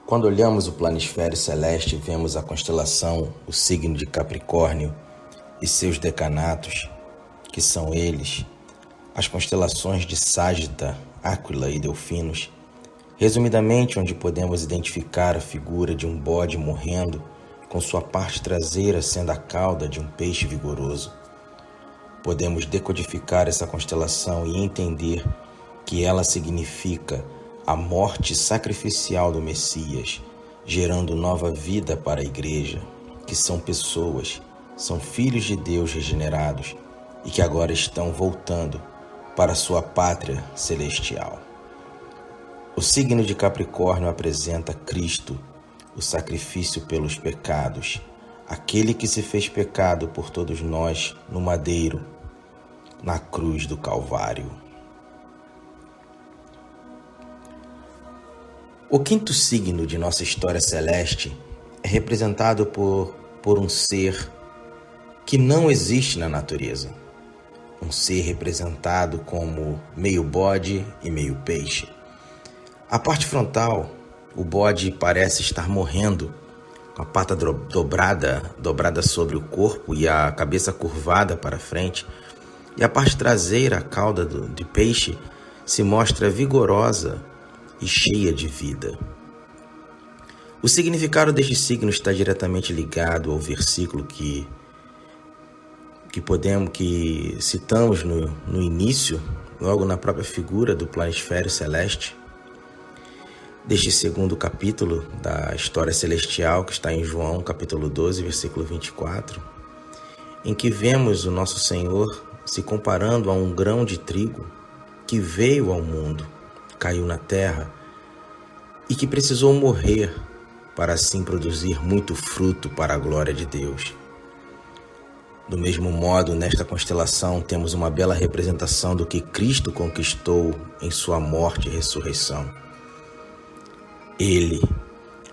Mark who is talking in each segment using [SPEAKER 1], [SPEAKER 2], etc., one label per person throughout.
[SPEAKER 1] Quando olhamos o planisfério celeste, vemos a constelação, o signo de Capricórnio e seus decanatos, que são eles, as constelações de Ságita, Áquila e Delfinos, resumidamente onde podemos identificar a figura de um bode morrendo, com sua parte traseira sendo a cauda de um peixe vigoroso. Podemos decodificar essa constelação e entender que ela significa a morte sacrificial do Messias, gerando nova vida para a igreja, que são pessoas, são filhos de Deus regenerados e que agora estão voltando para sua pátria celestial. O signo de Capricórnio apresenta Cristo, o sacrifício pelos pecados, aquele que se fez pecado por todos nós no madeiro, na cruz do Calvário. O quinto signo de nossa história celeste é representado por um ser que não existe na natureza. Um ser representado como meio bode e meio peixe. A parte frontal, o bode parece estar morrendo, com a pata dobrada sobre o corpo e a cabeça curvada para frente. E a parte traseira, a cauda de peixe, se mostra vigorosa e cheia de vida. O significado deste signo está diretamente ligado ao versículo que citamos no início, logo na própria figura do planisfério celeste, deste segundo capítulo da história celestial, que está em João, capítulo 12, versículo 24, em que vemos o nosso Senhor se comparando a um grão de trigo que veio ao mundo, caiu na terra e que precisou morrer para assim produzir muito fruto para a glória de Deus. Do mesmo modo, nesta constelação temos uma bela representação do que Cristo conquistou em sua morte e ressurreição. Ele,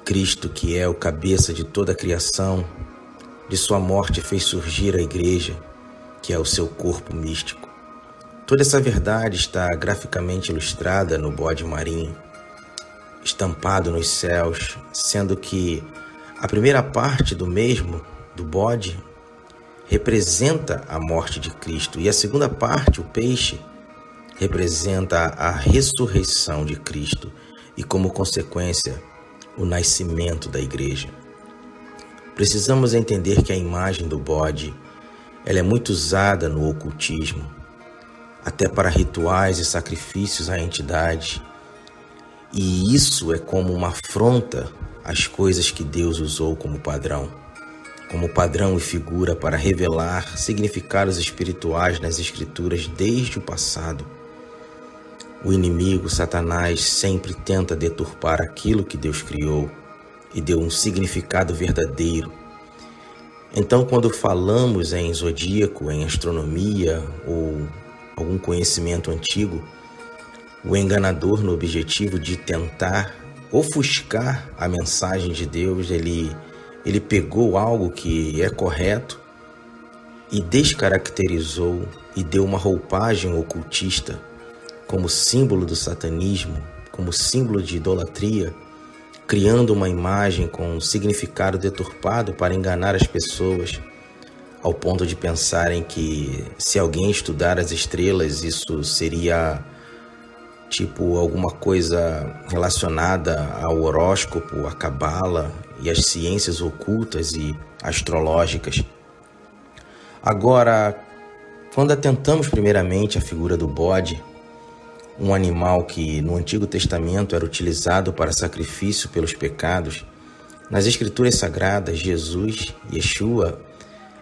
[SPEAKER 1] Cristo, que é o cabeça de toda a criação, de sua morte fez surgir a igreja, que é o seu corpo místico. Toda essa verdade está graficamente ilustrada no bode marinho, estampado nos céus, sendo que a primeira parte do mesmo, do bode, representa a morte de Cristo e a segunda parte, o peixe, representa a ressurreição de Cristo e, como consequência, o nascimento da igreja. Precisamos entender que a imagem do bode ela é muito usada no ocultismo, até para rituais e sacrifícios à entidade. E isso é como uma afronta às coisas que Deus usou como padrão e figura para revelar significados espirituais nas Escrituras desde o passado. O inimigo, Satanás, sempre tenta deturpar aquilo que Deus criou e deu um significado verdadeiro. Então, quando falamos em zodíaco, em astronomia ou algum conhecimento antigo, o enganador, no objetivo de tentar ofuscar a mensagem de Deus, ele pegou algo que é correto e descaracterizou e deu uma roupagem ocultista como símbolo do satanismo, como símbolo de idolatria, criando uma imagem com um significado deturpado para enganar as pessoas, ao ponto de pensarem que se alguém estudar as estrelas, isso seria tipo alguma coisa relacionada ao horóscopo, à cabala e às ciências ocultas e astrológicas. Agora, quando atentamos primeiramente à figura do bode, um animal que no Antigo Testamento era utilizado para sacrifício pelos pecados, nas Escrituras Sagradas, Jesus, Yeshua,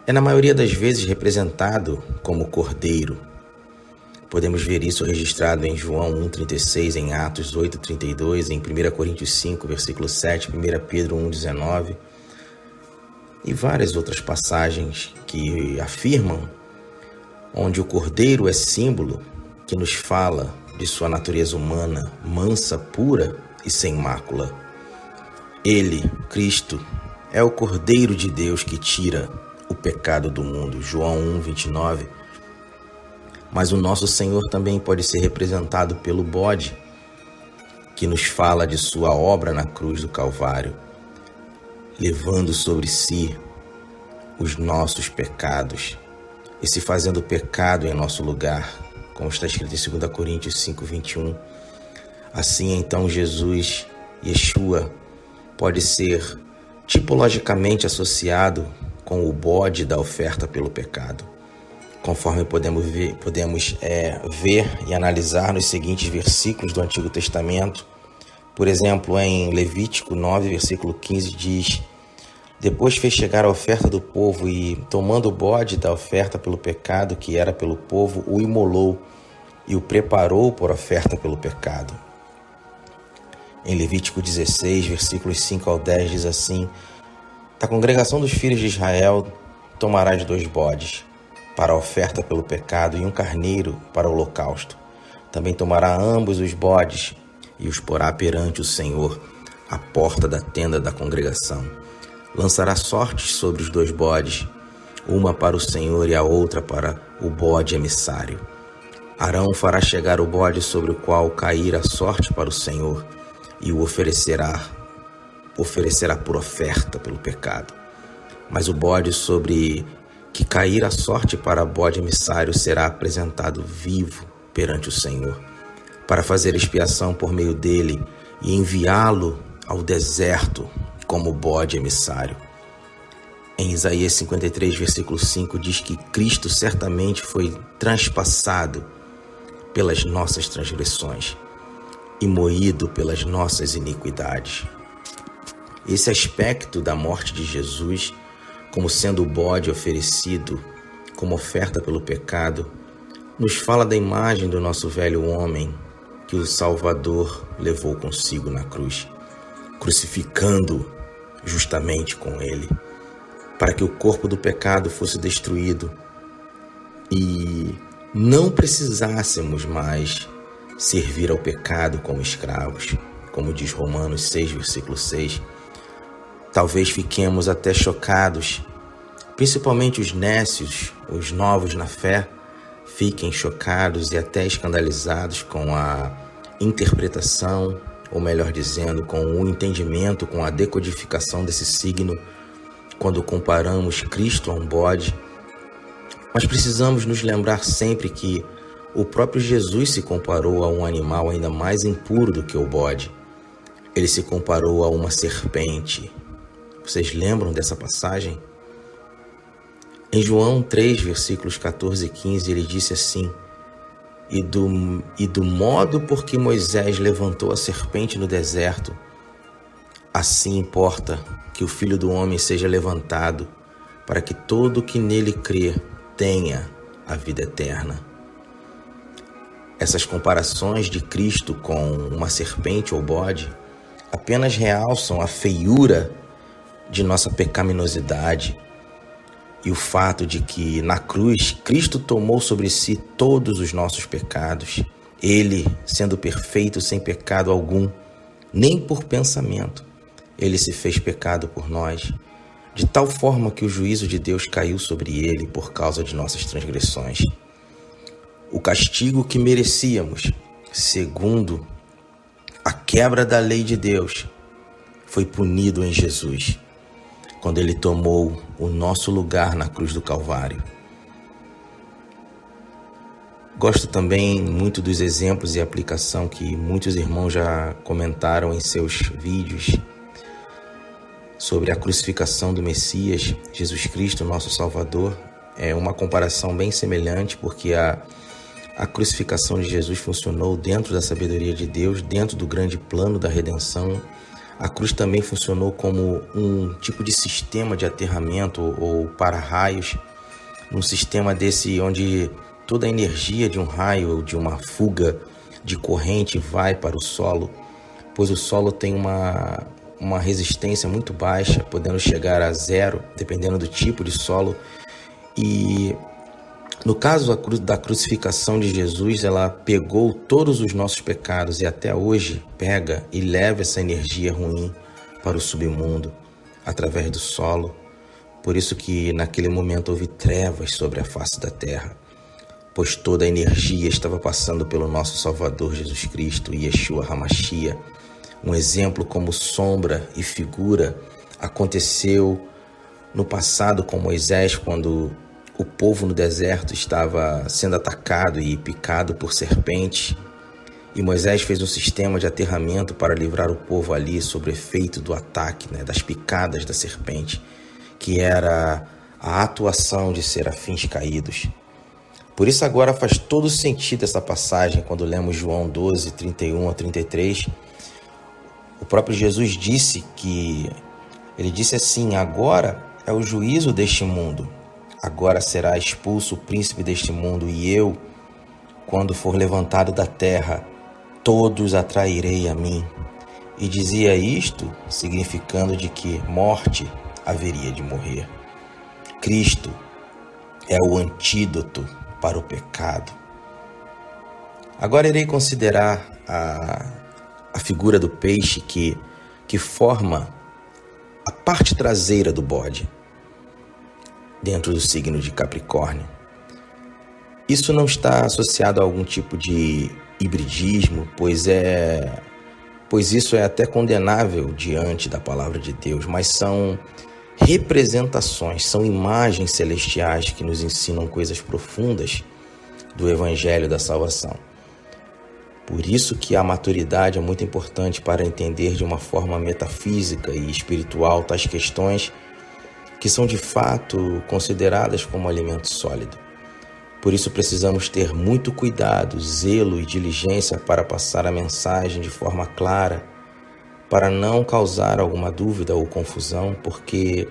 [SPEAKER 1] é na maioria das vezes representado como cordeiro. Podemos ver isso registrado em João 1,36, em Atos 8,32, em 1 Coríntios 5, versículo 7, 1 Pedro 1,19 e várias outras passagens que afirmam onde o cordeiro é símbolo que nos fala de sua natureza humana, mansa, pura e sem mácula. Ele, Cristo, é o Cordeiro de Deus que tira o pecado do mundo. João 1,29. Mas o nosso Senhor também pode ser representado pelo bode, que nos fala de sua obra na cruz do Calvário, levando sobre si os nossos pecados e se fazendo pecado em nosso lugar, como está escrito em 2 Coríntios 5:21. Assim, então, Jesus, Yeshua, pode ser tipologicamente associado com o bode da oferta pelo pecado, conforme podemos ver e analisar nos seguintes versículos do Antigo Testamento. Por exemplo, em Levítico 9, versículo 15, diz: Depois fez chegar a oferta do povo e, tomando o bode da oferta pelo pecado, que era pelo povo, o imolou e o preparou por oferta pelo pecado. Em Levítico 16, versículos 5 ao 10, diz assim: Da congregação dos filhos de Israel tomarás 2 bodes para a oferta pelo pecado e 1 carneiro para o holocausto. Também tomará ambos os bodes e os porá perante o Senhor, à porta da tenda da congregação. Lançará sortes sobre os 2 bodes, uma para o Senhor e a outra para o bode emissário. Arão fará chegar o bode sobre o qual cair a sorte para o Senhor e o oferecerá por oferta pelo pecado. Mas o bode sobre que cair a sorte para bode emissário será apresentado vivo perante o Senhor, para fazer expiação por meio dele e enviá-lo ao deserto como bode emissário. Em Isaías 53, versículo 5, diz que Cristo certamente foi transpassado pelas nossas transgressões e moído pelas nossas iniquidades. Esse aspecto da morte de Jesus, como sendo o bode oferecido como oferta pelo pecado, nos fala da imagem do nosso velho homem que o Salvador levou consigo na cruz, crucificando justamente com ele, para que o corpo do pecado fosse destruído e não precisássemos mais servir ao pecado como escravos, como diz Romanos 6, versículo 6. Talvez fiquemos até chocados, principalmente os nécios, os novos na fé, fiquem chocados e até escandalizados com a interpretação, ou melhor dizendo, com o entendimento, com a decodificação desse signo, quando comparamos Cristo a um bode. Mas precisamos nos lembrar sempre que o próprio Jesus se comparou a um animal ainda mais impuro do que o bode. Ele se comparou a uma serpente. Vocês lembram dessa passagem? Em João 3, versículos 14 e 15, ele disse assim: E do modo por que Moisés levantou a serpente no deserto, assim importa que o Filho do Homem seja levantado, para que todo que nele crê tenha a vida eterna. Essas comparações de Cristo com uma serpente ou bode apenas realçam a feiura de nossa pecaminosidade e o fato de que na cruz Cristo tomou sobre si todos os nossos pecados. Ele, sendo perfeito sem pecado algum, nem por pensamento, ele se fez pecado por nós, de tal forma que o juízo de Deus caiu sobre ele por causa de nossas transgressões. O castigo que merecíamos, segundo a quebra da lei de Deus, foi punido em Jesus, quando ele tomou o nosso lugar na cruz do Calvário. Gosto também muito dos exemplos e aplicação que muitos irmãos já comentaram em seus vídeos sobre a crucificação do Messias, Jesus Cristo, nosso Salvador. É uma comparação bem semelhante, porque a crucificação de Jesus funcionou dentro da sabedoria de Deus, dentro do grande plano da redenção. A cruz também funcionou como um tipo de sistema de aterramento ou para-raios, um sistema desse onde toda a energia de um raio ou de uma fuga de corrente vai para o solo, pois o solo tem uma resistência muito baixa, podendo chegar a 0, dependendo do tipo de solo. E no caso da crucificação de Jesus, ela pegou todos os nossos pecados e até hoje pega e leva essa energia ruim para o submundo, através do solo. Por isso que naquele momento houve trevas sobre a face da terra. pois toda a energia estava passando pelo nosso Salvador Jesus Cristo, Yeshua HaMashiach. Um exemplo como sombra e figura aconteceu no passado com Moisés, quando o povo no deserto estava sendo atacado e picado por serpentes. E Moisés fez um sistema de aterramento para livrar o povo ali sob o efeito do ataque, das picadas da serpente, que era a atuação de serafins caídos. Por isso agora faz todo sentido essa passagem quando lemos João 12, 31 a 33. O próprio Jesus disse assim: agora é o juízo deste mundo. Agora será expulso o príncipe deste mundo, e eu, quando for levantado da terra, todos atrairei a mim. E dizia isto, significando de que morte haveria de morrer. Cristo é o antídoto para o pecado. Agora irei considerar a figura do peixe que forma a parte traseira do bode, dentro do signo de Capricórnio. Isso não está associado a algum tipo de hibridismo, pois isso é até condenável diante da palavra de Deus, mas são representações, são imagens celestiais que nos ensinam coisas profundas do Evangelho da salvação. Por isso que a maturidade é muito importante para entender de uma forma metafísica e espiritual tais questões que são de fato consideradas como alimento sólido. Por isso precisamos ter muito cuidado, zelo e diligência para passar a mensagem de forma clara, para não causar alguma dúvida ou confusão, porque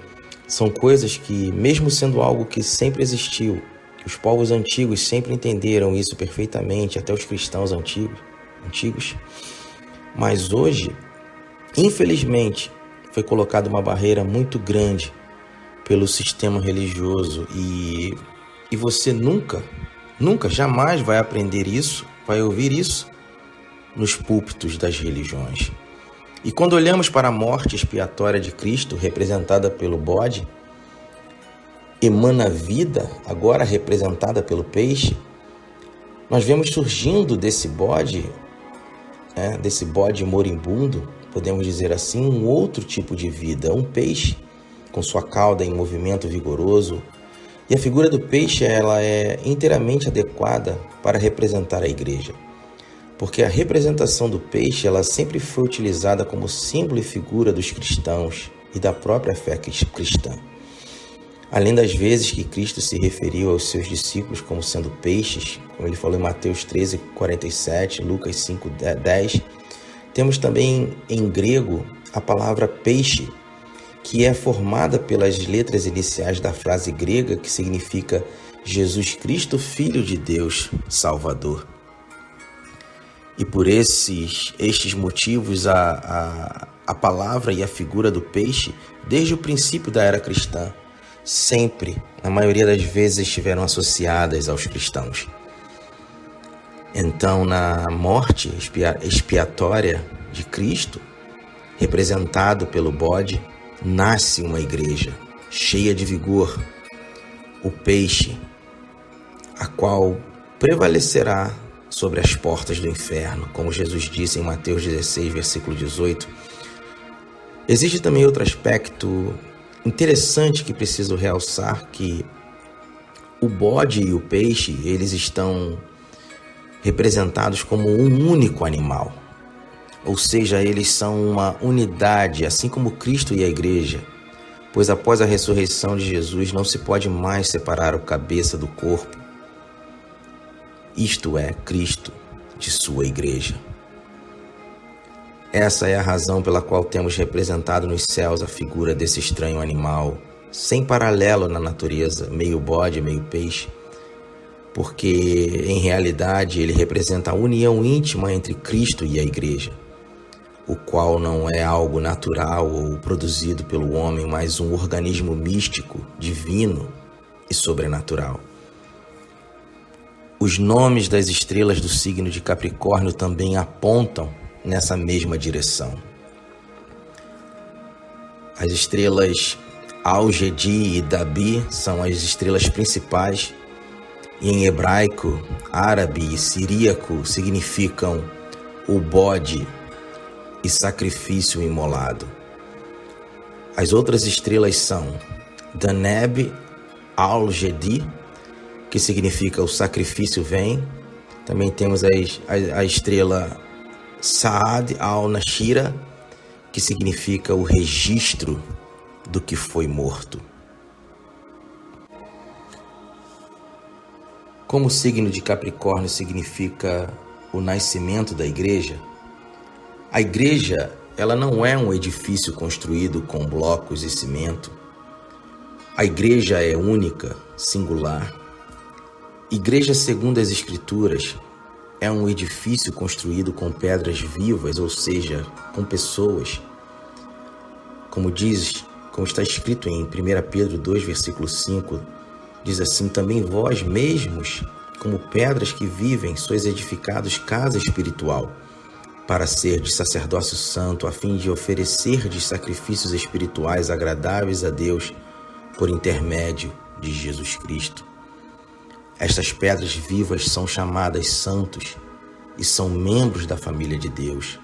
[SPEAKER 1] são coisas que, mesmo sendo algo que sempre existiu, que os povos antigos sempre entenderam isso perfeitamente, até os cristãos antigos, mas hoje, infelizmente, foi colocada uma barreira muito grande pelo sistema religioso e você nunca, jamais vai aprender isso, vai ouvir isso nos púlpitos das religiões. E quando olhamos para a morte expiatória de Cristo, representada pelo bode, emana vida, agora representada pelo peixe, nós vemos surgindo desse bode moribundo, podemos dizer assim, um outro tipo de vida, um peixe com sua cauda em movimento vigoroso. E a figura do peixe ela é inteiramente adequada para representar a igreja, porque a representação do peixe ela sempre foi utilizada como símbolo e figura dos cristãos e da própria fé cristã. Além das vezes que Cristo se referiu aos seus discípulos como sendo peixes, como ele falou em Mateus 13, 47, Lucas 5, 10, temos também em grego a palavra peixe, que é formada pelas letras iniciais da frase grega que significa Jesus Cristo, Filho de Deus, Salvador. E por estes motivos a palavra e a figura do peixe, desde o princípio da era cristã, sempre, na maioria das vezes, estiveram associadas aos cristãos. Então, na morte expiatória de Cristo, representado pelo bode, nasce uma igreja cheia de vigor, o peixe, a qual prevalecerá sobre as portas do inferno, como Jesus disse em Mateus 16, versículo 18. Existe também outro aspecto interessante que preciso realçar, que o bode e o peixe, eles estão representados como um único animal. Ou seja, eles são uma unidade, assim como Cristo e a igreja, pois após a ressurreição de Jesus não se pode mais separar o cabeça do corpo, isto é, Cristo, de sua igreja. Essa é a razão pela qual temos representado nos céus a figura desse estranho animal, sem paralelo na natureza, meio bode, meio peixe, porque em realidade ele representa a união íntima entre Cristo e a igreja, o qual não é algo natural ou produzido pelo homem, mas um organismo místico, divino e sobrenatural. Os nomes das estrelas do signo de Capricórnio também apontam nessa mesma direção. As estrelas Al-Gedi e Dabi são as estrelas principais, e em hebraico, árabe e siríaco significam o bode e sacrifício imolado. As outras estrelas são Daneb al-Jedi, que significa o sacrifício vem. Também temos a estrela Saad al-Nashira, que significa o registro do que foi morto. Como o signo de Capricórnio significa o nascimento da igreja, a igreja ela não é um edifício construído com blocos e cimento. A igreja é única, singular. Igreja, segundo as Escrituras, é um edifício construído com pedras vivas, ou seja, com pessoas. Como está escrito em 1 Pedro 2, versículo 5, diz assim: também vós mesmos, como pedras que vivem, sois edificados casa espiritual, para serdes sacerdócio santo, a fim de oferecerdes sacrifícios espirituais agradáveis a Deus por intermédio de Jesus Cristo. Estas pedras vivas são chamadas santos e são membros da família de Deus.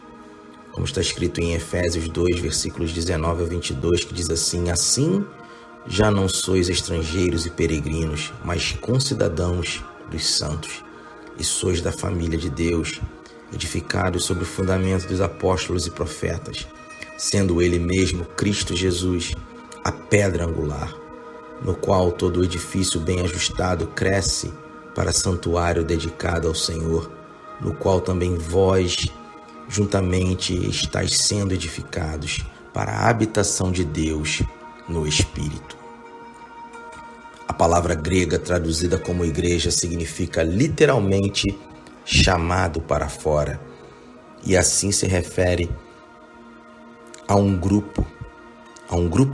[SPEAKER 1] Como está escrito em Efésios 2, versículos 19 a 22, que diz assim: assim já não sois estrangeiros e peregrinos, mas concidadãos dos santos, e sois da família de Deus, edificados sobre o fundamento dos apóstolos e profetas, sendo ele mesmo Cristo Jesus, a pedra angular, no qual todo o edifício bem ajustado cresce para santuário dedicado ao Senhor, no qual também vós juntamente estáis sendo edificados para a habitação de Deus no Espírito. A palavra grega traduzida como igreja significa literalmente chamado para fora, e assim se refere a um grupo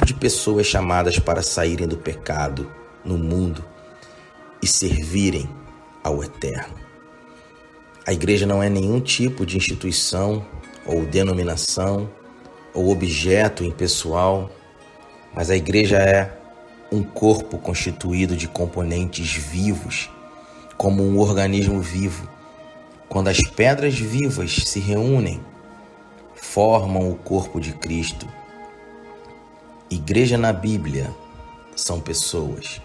[SPEAKER 1] de pessoas chamadas para saírem do pecado no mundo e servirem ao Eterno. A igreja não é nenhum tipo de instituição ou denominação ou objeto impessoal, mas a igreja é um corpo constituído de componentes vivos, como um organismo vivo. Quando as pedras vivas se reúnem, formam o corpo de Cristo. Igreja na Bíblia são pessoas.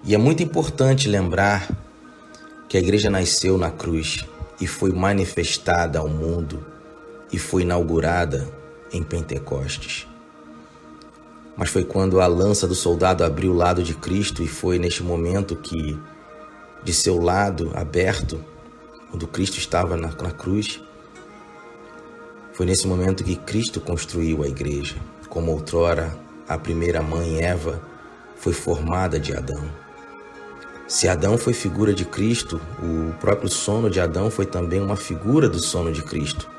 [SPEAKER 1] E é muito importante lembrar que a igreja nasceu na cruz e foi manifestada ao mundo e foi inaugurada em Pentecostes. Mas foi quando a lança do soldado abriu o lado de Cristo, e foi neste momento que, de seu lado aberto, quando Cristo estava na cruz, foi nesse momento que Cristo construiu a igreja, como outrora a primeira mãe Eva foi formada de Adão. Se Adão foi figura de Cristo, o próprio sono de Adão foi também uma figura do sono de Cristo,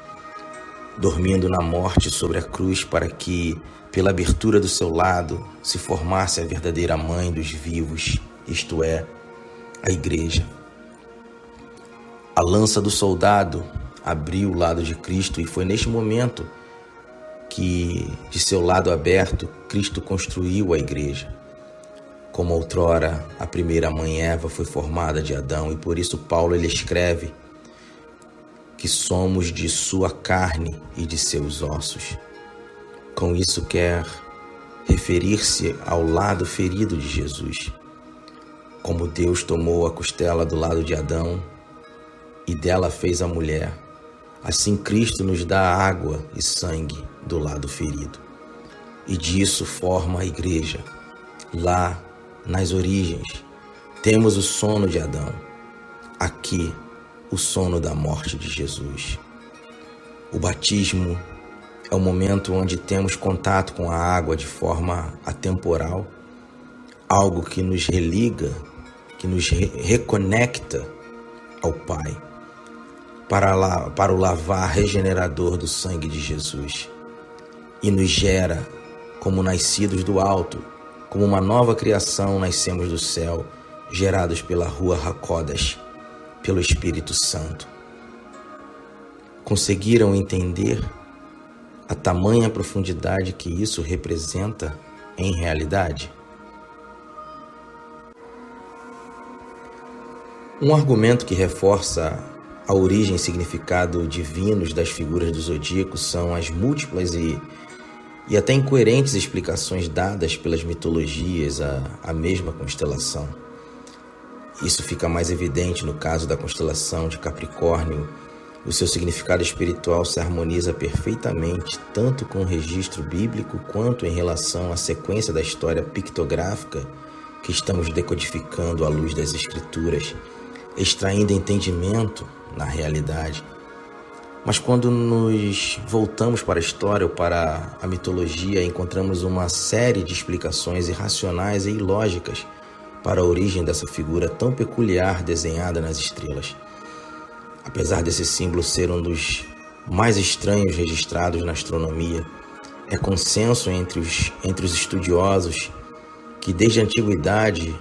[SPEAKER 1] dormindo na morte sobre a cruz para que, pela abertura do seu lado, se formasse a verdadeira mãe dos vivos, isto é, a igreja. A lança do soldado abriu o lado de Cristo, e foi neste momento que, de seu lado aberto, Cristo construiu a igreja. Como outrora a primeira mãe Eva foi formada de Adão, e por isso Paulo ele escreve que somos de sua carne e de seus ossos. Com isso quer referir-se ao lado ferido de Jesus. Como Deus tomou a costela do lado de Adão e dela fez a mulher, assim Cristo nos dá água e sangue do lado ferido. E disso forma a igreja. Lá, nas origens, temos o sono de Adão. Aqui, o sono da morte de Jesus. O batismo é o momento onde temos contato com a água de forma atemporal, algo que nos religa, que nos reconecta ao Pai, para o lavar regenerador do sangue de Jesus, e nos gera como nascidos do alto, como uma nova criação nascemos do céu, gerados pela Ruach HaKodesh, pelo Espírito Santo. Conseguiram entender a tamanha profundidade que isso representa em realidade? Um argumento que reforça a origem e significado divinos das figuras do zodíaco são as múltiplas e até incoerentes explicações dadas pelas mitologias à mesma constelação. Isso fica mais evidente no caso da constelação de Capricórnio. O seu significado espiritual se harmoniza perfeitamente tanto com o registro bíblico quanto em relação à sequência da história pictográfica que estamos decodificando à luz das Escrituras, extraindo entendimento na realidade. Mas quando nos voltamos para a história ou para a mitologia, encontramos uma série de explicações irracionais e ilógicas para a origem dessa figura tão peculiar desenhada nas estrelas. Apesar desse símbolo ser um dos mais estranhos registrados na astronomia, é consenso entre os estudiosos que desde a antiguidade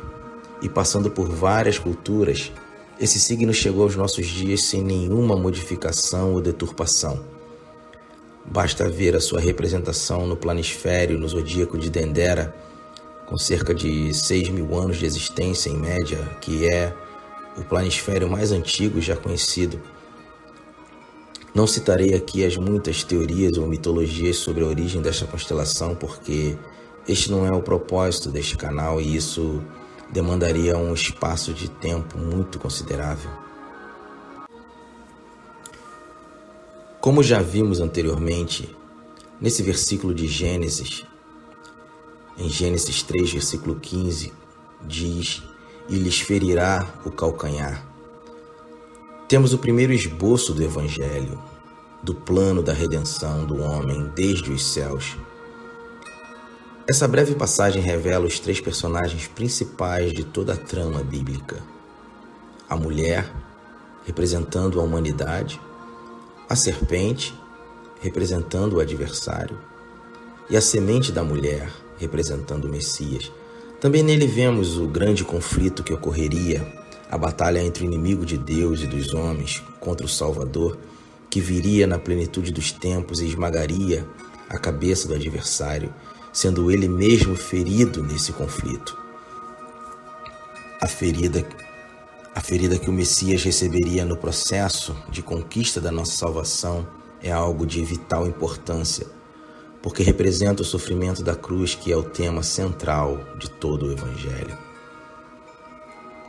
[SPEAKER 1] e passando por várias culturas, esse signo chegou aos nossos dias sem nenhuma modificação ou deturpação. Basta ver a sua representação no planisfério, no zodíaco de Dendera, com cerca de 6.000 anos de existência em média, que é o planisfério mais antigo já conhecido. Não citarei aqui as muitas teorias ou mitologias sobre a origem desta constelação, porque este não é o propósito deste canal e isso demandaria um espaço de tempo muito considerável. Como já vimos anteriormente, nesse versículo de Gênesis, em Gênesis 3, versículo 15, diz: "E lhes ferirá o calcanhar." Temos o primeiro esboço do Evangelho, do plano da redenção do homem desde os céus. Essa breve passagem revela os 3 personagens principais de toda a trama bíblica: a mulher, representando a humanidade, a serpente, representando o adversário, e a semente da mulher, representando o Messias. Também nele vemos o grande conflito que ocorreria, a batalha entre o inimigo de Deus e dos homens contra o Salvador, que viria na plenitude dos tempos e esmagaria a cabeça do adversário, sendo ele mesmo ferido nesse conflito. A ferida que o Messias receberia no processo de conquista da nossa salvação é algo de vital importância, porque representa o sofrimento da cruz, que é o tema central de todo o Evangelho.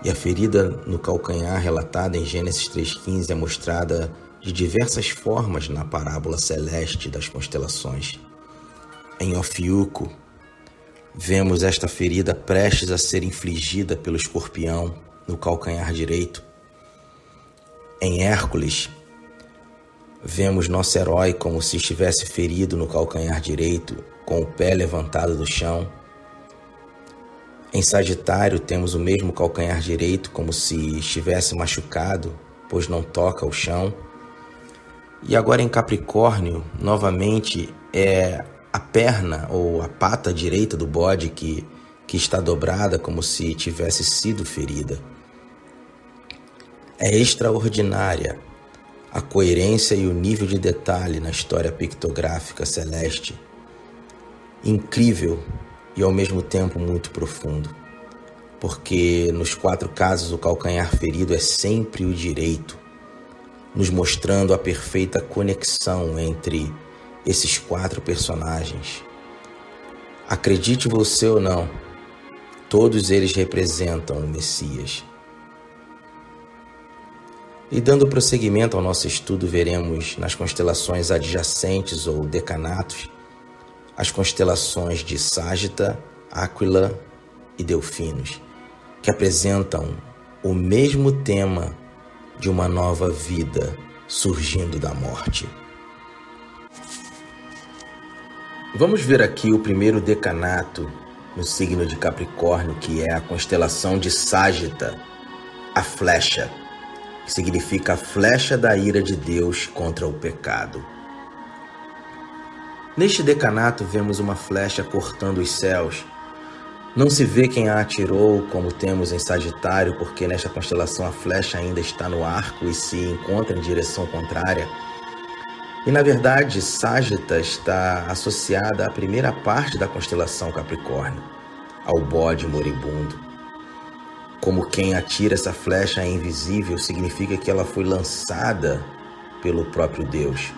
[SPEAKER 1] E a ferida no calcanhar relatada em Gênesis 3,15 é mostrada de diversas formas na parábola celeste das constelações. Em Ofiuco, vemos esta ferida prestes a ser infligida pelo escorpião no calcanhar direito. Em Hércules, vemos nosso herói como se estivesse ferido no calcanhar direito, com o pé levantado do chão. Em Sagitário, temos o mesmo calcanhar direito como se estivesse machucado, pois não toca o chão. E agora em Capricórnio, novamente, é a perna ou a pata direita do bode que está dobrada como se tivesse sido ferida. É extraordinária a coerência e o nível de detalhe na história pictográfica celeste. Incrível e ao mesmo tempo muito profundo, porque nos 4 casos o calcanhar ferido é sempre o direito, nos mostrando a perfeita conexão entre esses 4 personagens. Acredite você ou não, todos eles representam o Messias. E dando prosseguimento ao nosso estudo, veremos nas constelações adjacentes ou decanatos as constelações de Ságita, Áquila e Delfinos, que apresentam o mesmo tema de uma nova vida surgindo da morte. Vamos ver aqui o primeiro decanato no signo de Capricórnio, que é a constelação de Ságita, a flecha, que significa a flecha da ira de Deus contra o pecado. Neste decanato vemos uma flecha cortando os céus. Não se vê quem a atirou, como temos em Sagitário, porque nesta constelação a flecha ainda está no arco e se encontra em direção contrária. E na verdade, Ságita está associada à primeira parte da constelação Capricórnio, ao bode moribundo. como quem atira essa flecha é invisível, significa que ela foi lançada pelo próprio Deus,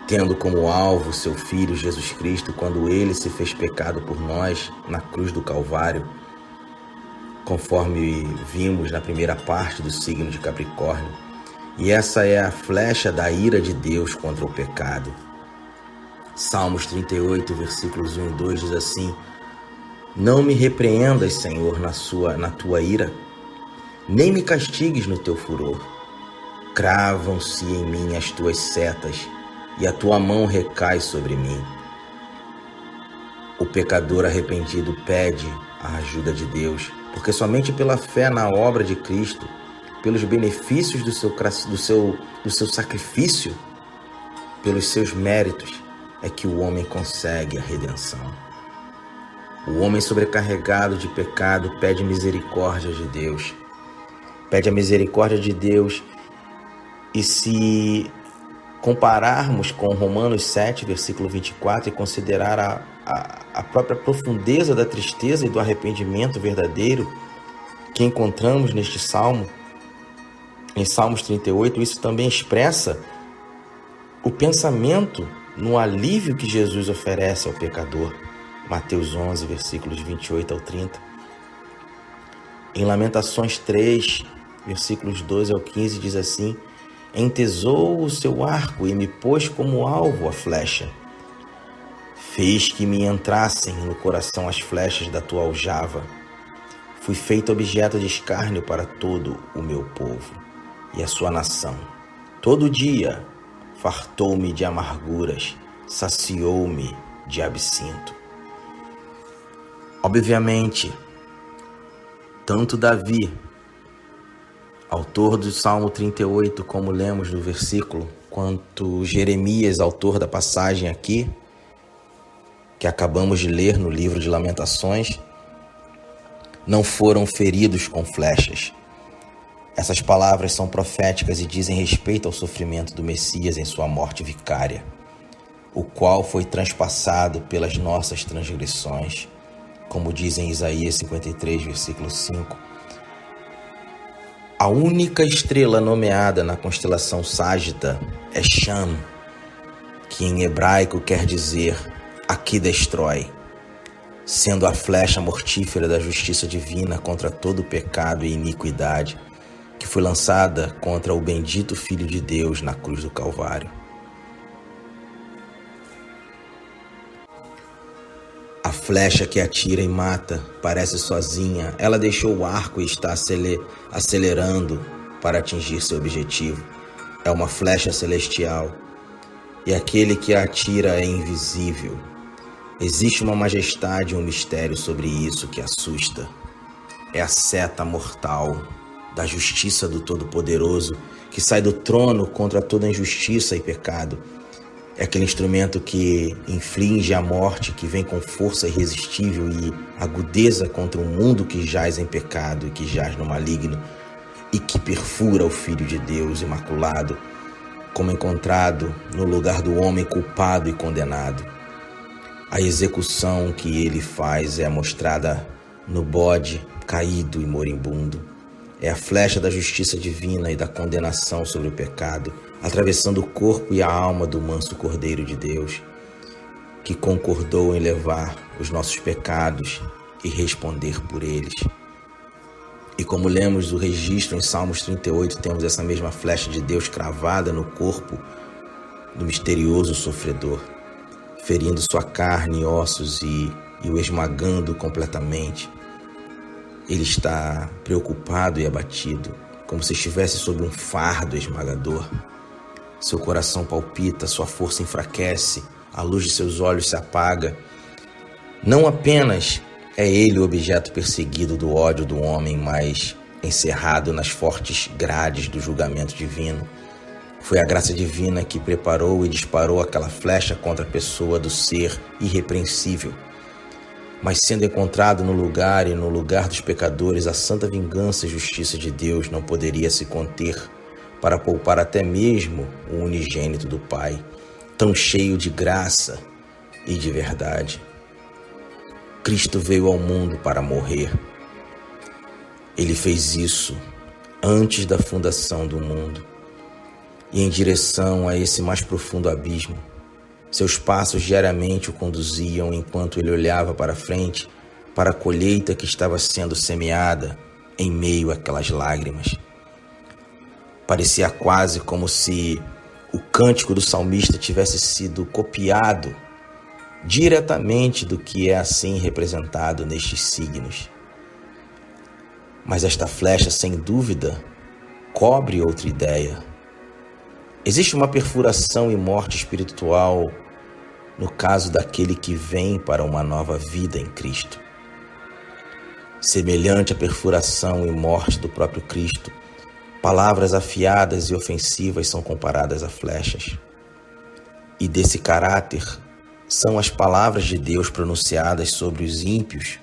[SPEAKER 1] tendo como alvo seu Filho Jesus Cristo, quando ele se fez pecado por nós na cruz do Calvário, conforme vimos na primeira parte do signo de Capricórnio. E essa é a flecha da ira de Deus contra o pecado. Salmos 38, versículos 1 e 2 diz assim: Não me repreendas, Senhor, na tua ira, nem me castigues no teu furor. Cravam-se em mim as tuas setas, e a tua mão recai sobre mim. O pecador arrependido pede a ajuda de Deus, porque somente pela fé na obra de Cristo, pelos benefícios do seu sacrifício, pelos seus méritos, é que o homem consegue a redenção. O homem sobrecarregado de pecado pede misericórdia de Deus. Pede a misericórdia de Deus. E se compararmos com Romanos 7, versículo 24, e considerar a própria profundeza da tristeza e do arrependimento verdadeiro que encontramos neste salmo, em Salmos 38, isso também expressa o pensamento no alívio que Jesus oferece ao pecador. Mateus 11, versículos 28 ao 30. Em Lamentações 3, versículos 12 ao 15, diz assim: Entesou o seu arco e me pôs como alvo a flecha. Fez que me entrassem no coração as flechas da tua aljava. Fui feito objeto de escárnio para todo o meu povo e a sua nação. Todo dia fartou-me de amarguras, saciou-me de absinto. Obviamente, tanto Davi, autor do Salmo 38, como lemos no versículo, quanto Jeremias, autor da passagem aqui, que acabamos de ler no livro de Lamentações, não foram feridos com flechas. Essas palavras são proféticas e dizem respeito ao sofrimento do Messias em sua morte vicária, o qual foi transpassado pelas nossas transgressões, como diz em Isaías 53, versículo 5. A única estrela nomeada na constelação Ságita é Sham, que em hebraico quer dizer "a que destrói", sendo a flecha mortífera da justiça divina contra todo o pecado e iniquidade, que foi lançada contra o bendito Filho de Deus na cruz do Calvário. A flecha que atira e mata parece sozinha. Ela deixou o arco e está acelerando para atingir seu objetivo. É uma flecha celestial. E aquele que a atira é invisível. Existe uma majestade e um mistério sobre isso que assusta. É a seta mortal da justiça do Todo-Poderoso que sai do trono contra toda injustiça e pecado. É aquele instrumento que inflige a morte, que vem com força irresistível e agudeza contra um mundo que jaz em pecado e que jaz no maligno, e que perfura o Filho de Deus imaculado, como encontrado no lugar do homem culpado e condenado. A execução que ele faz é mostrada no bode caído e moribundo. É a flecha da justiça divina e da condenação sobre o pecado, atravessando o corpo e a alma do manso Cordeiro de Deus, que concordou em levar os nossos pecados e responder por eles. E como lemos o registro em Salmos 38, temos essa mesma flecha de Deus cravada no corpo do misterioso sofredor, ferindo sua carne e ossos e o esmagando completamente. Ele está preocupado e abatido, como se estivesse sob um fardo esmagador. Seu coração palpita, sua força enfraquece, a luz de seus olhos se apaga. Não apenas é ele o objeto perseguido do ódio do homem, mas encerrado nas fortes grades do julgamento divino. Foi a graça divina que preparou e disparou aquela flecha contra a pessoa do ser irrepreensível. Mas sendo encontrado no lugar e no lugar dos pecadores, a santa vingança e justiça de Deus não poderia se conter para poupar até mesmo o unigênito do Pai, tão cheio de graça e de verdade. Cristo veio ao mundo para morrer. Ele fez isso antes da fundação do mundo. E em direção a esse mais profundo abismo, seus passos diariamente o conduziam enquanto ele olhava para frente, para a colheita que estava sendo semeada em meio àquelas lágrimas. Parecia quase como se o cântico do salmista tivesse sido copiado diretamente do que é assim representado nestes signos. Mas esta flecha, sem dúvida, cobre outra ideia. Existe uma perfuração e morte espiritual no caso daquele que vem para uma nova vida em Cristo. Semelhante à perfuração e morte do próprio Cristo, palavras afiadas e ofensivas são comparadas a flechas. E desse caráter são as palavras de Deus pronunciadas sobre os ímpios,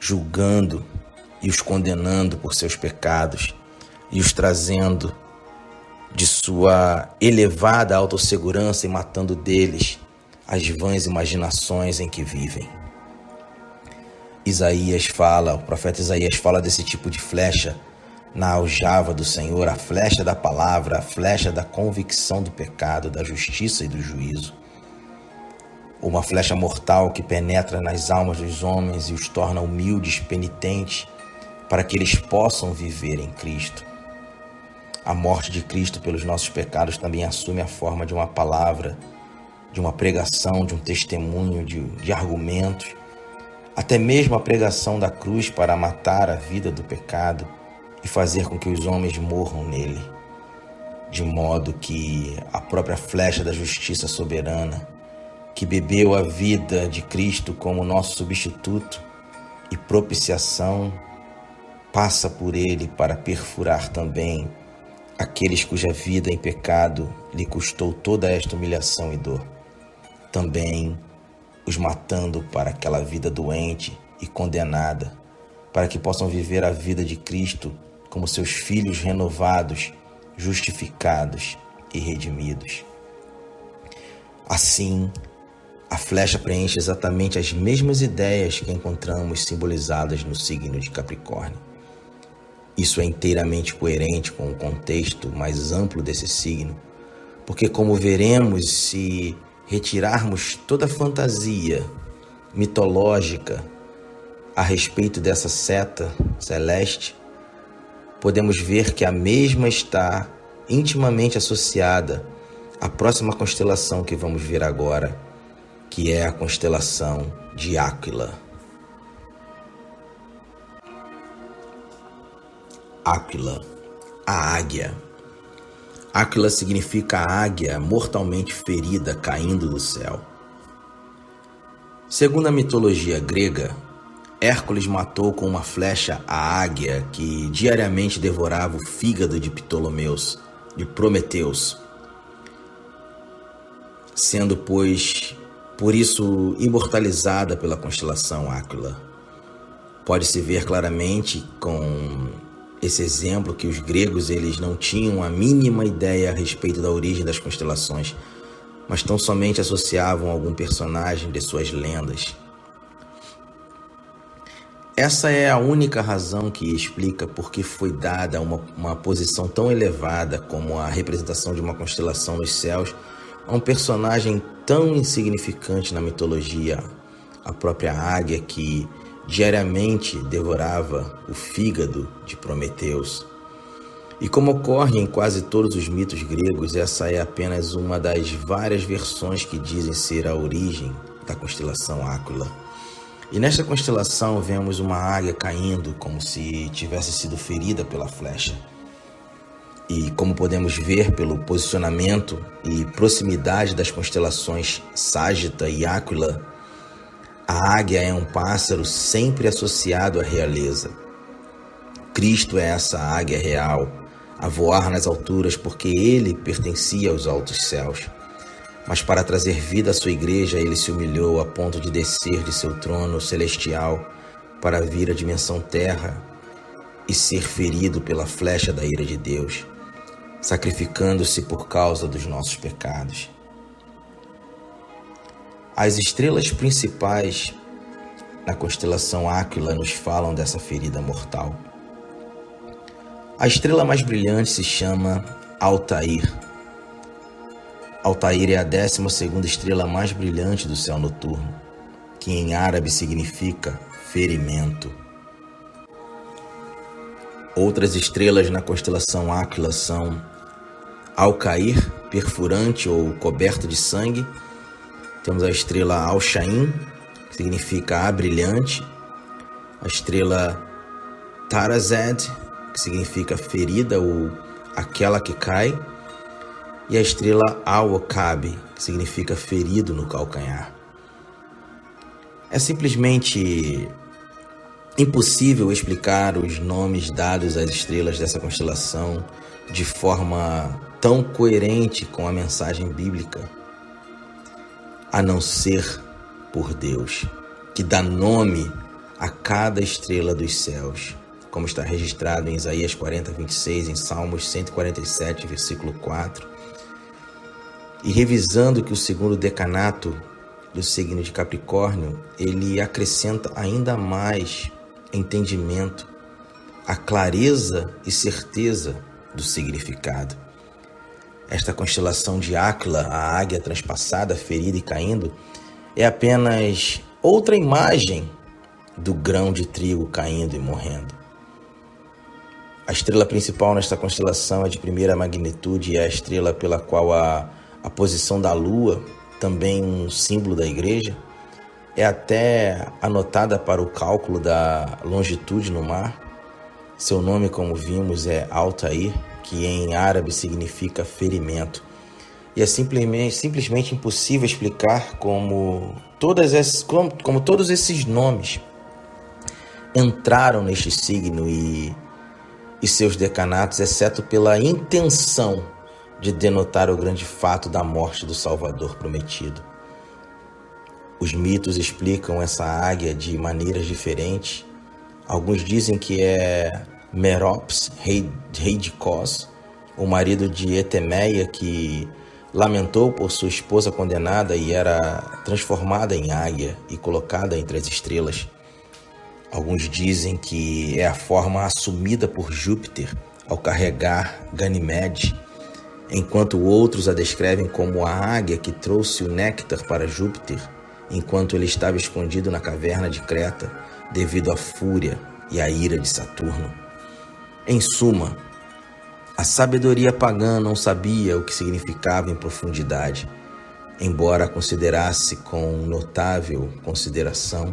[SPEAKER 1] julgando e os condenando por seus pecados e os trazendo de sua elevada autossegurança e matando deles as vãs imaginações em que vivem. O profeta Isaías fala desse tipo de flecha na aljava do Senhor, a flecha da palavra, a flecha da convicção do pecado, da justiça e do juízo. Uma flecha mortal que penetra nas almas dos homens e os torna humildes, penitentes, para que eles possam viver em Cristo. A morte de Cristo pelos nossos pecados também assume a forma de uma palavra, de uma pregação, de um testemunho, de argumentos, até mesmo a pregação da cruz para matar a vida do pecado e fazer com que os homens morram nele, de modo que a própria flecha da justiça soberana, que bebeu a vida de Cristo como nosso substituto e propiciação, passa por ele para perfurar também aqueles cuja vida em pecado lhe custou toda esta humilhação e dor, também os matando para aquela vida doente e condenada, para que possam viver a vida de Cristo como seus filhos renovados, justificados e redimidos. Assim, a flecha preenche exatamente as mesmas ideias que encontramos simbolizadas no signo de Capricórnio. Isso é inteiramente coerente com o contexto mais amplo desse signo, porque, como veremos, se retirarmos toda a fantasia mitológica a respeito dessa seta celeste, podemos ver que a mesma está intimamente associada à próxima constelação que vamos ver agora, que é a constelação de Áquila. Áquila, a águia. Áquila significa a águia mortalmente ferida caindo do céu. Segundo a mitologia grega, Hércules matou com uma flecha a águia que diariamente devorava o fígado de Prometeus, sendo, pois, por isso imortalizada pela constelação Áquila. Pode-se ver claramente com esse exemplo que os gregos eles não tinham a mínima ideia a respeito da origem das constelações, mas tão somente associavam algum personagem de suas lendas. Essa é a única razão que explica por que foi dada uma posição tão elevada como a representação de uma constelação nos céus a um personagem tão insignificante na mitologia, a própria águia que diariamente devorava o fígado de Prometeus. E como ocorre em quase todos os mitos gregos, essa é apenas uma das várias versões que dizem ser a origem da constelação Áquila. E nesta constelação vemos uma águia caindo como se tivesse sido ferida pela flecha. E como podemos ver pelo posicionamento e proximidade das constelações Ságita e Áquila, a águia é um pássaro sempre associado à realeza. Cristo é essa águia real, a voar nas alturas porque ele pertencia aos altos céus. Mas para trazer vida à sua igreja, ele se humilhou a ponto de descer de seu trono celestial para vir à dimensão terra e ser ferido pela flecha da ira de Deus, sacrificando-se por causa dos nossos pecados. As estrelas principais na constelação Áquila nos falam dessa ferida mortal. A estrela mais brilhante se chama Altair. Altair é a 12ª estrela mais brilhante do céu noturno, que em árabe significa ferimento. Outras estrelas na constelação Áquila são Alcair, perfurante ou coberta de sangue. Temos a estrela Alshain, que significa a brilhante. A estrela Tarazed, que significa ferida ou aquela que cai. E a estrela Al-Waqabi, que significa ferido no calcanhar. É simplesmente impossível explicar os nomes dados às estrelas dessa constelação de forma tão coerente com a mensagem bíblica, a não ser por Deus, que dá nome a cada estrela dos céus, como está registrado em Isaías 40:26, em Salmos 147, versículo 4. E revisando que o segundo decanato do signo de Capricórnio, ele acrescenta ainda mais entendimento, a clareza e certeza do significado. Esta constelação de Áquila, a águia transpassada, ferida e caindo, é apenas outra imagem do grão de trigo caindo e morrendo. A estrela principal nesta constelação é de primeira magnitude e é a estrela pela qual a posição da Lua, também um símbolo da igreja, é até anotada para o cálculo da longitude no mar. Seu nome, como vimos, é Altair, que em árabe significa ferimento. E é simplesmente impossível explicar como todos esses nomes entraram neste signo e seus decanatos, exceto pela intenção de denotar o grande fato da morte do Salvador prometido. Os mitos explicam essa águia de maneiras diferentes. Alguns dizem que é Merops, rei de Cós, o marido de Etemeia, que lamentou por sua esposa condenada e era transformada em águia e colocada entre as estrelas. Alguns dizem que é a forma assumida por Júpiter ao carregar Ganímede, enquanto outros a descrevem como a águia que trouxe o néctar para Júpiter, enquanto ele estava escondido na caverna de Creta, devido à fúria e à ira de Saturno. Em suma, a sabedoria pagã não sabia o que significava em profundidade, embora a considerasse com notável consideração,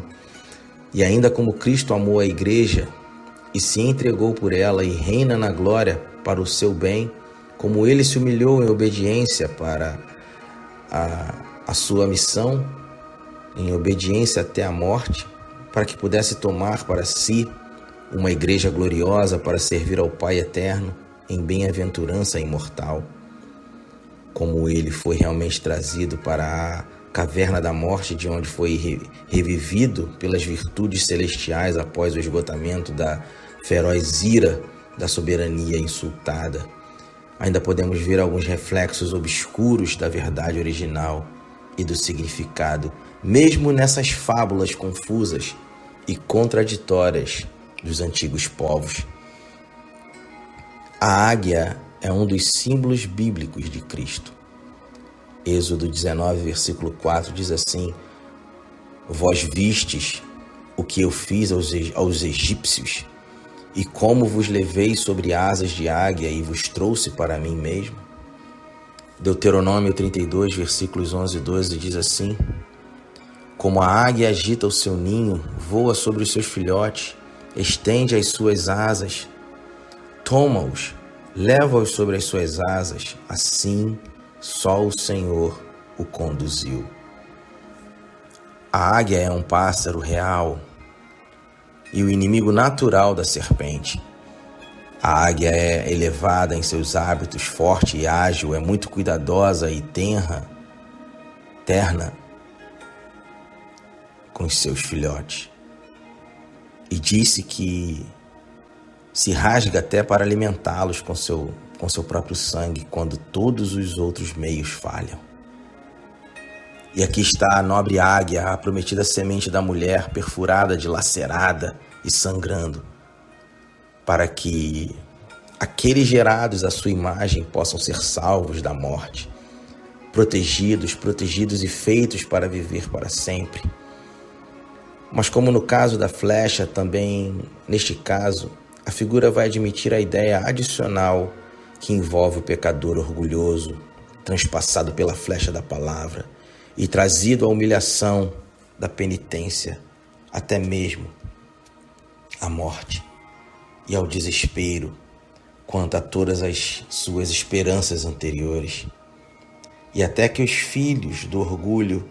[SPEAKER 1] e ainda como Cristo amou a igreja e se entregou por ela e reina na glória para o seu bem, como ele se humilhou em obediência para a sua missão, em obediência até a morte, para que pudesse tomar para si uma igreja gloriosa para servir ao Pai eterno em bem-aventurança imortal, como ele foi realmente trazido para a caverna da morte, de onde foi revivido pelas virtudes celestiais após o esgotamento da feroz ira da soberania insultada. Ainda podemos ver alguns reflexos obscuros da verdade original e do significado, mesmo nessas fábulas confusas e contraditórias dos antigos povos. A águia é um dos símbolos bíblicos de Cristo. Êxodo 19, versículo 4 diz assim: Vós vistes o que eu fiz aos egípcios, e como vos levei sobre asas de águia e vos trouxe para mim mesmo. Deuteronômio 32, versículos 11 e 12 diz assim: Como a águia agita o seu ninho, voa sobre os seus filhotes, estende as suas asas, toma-os, leva-os sobre as suas asas, assim só o Senhor o conduziu. A águia é um pássaro real e o inimigo natural da serpente. A águia é elevada em seus hábitos, forte e ágil, é muito cuidadosa e terna com os seus filhotes. E disse que se rasga até para alimentá-los com seu próprio sangue, quando todos os outros meios falham. E aqui está a nobre águia, a prometida semente da mulher, perfurada, dilacerada e sangrando, para que aqueles gerados à sua imagem possam ser salvos da morte, protegidos e feitos para viver para sempre. Mas como no caso da flecha, também neste caso, a figura vai admitir a ideia adicional que envolve o pecador orgulhoso, transpassado pela flecha da palavra e trazido à humilhação da penitência, até mesmo à morte e ao desespero quanto a todas as suas esperanças anteriores. E até que os filhos do orgulho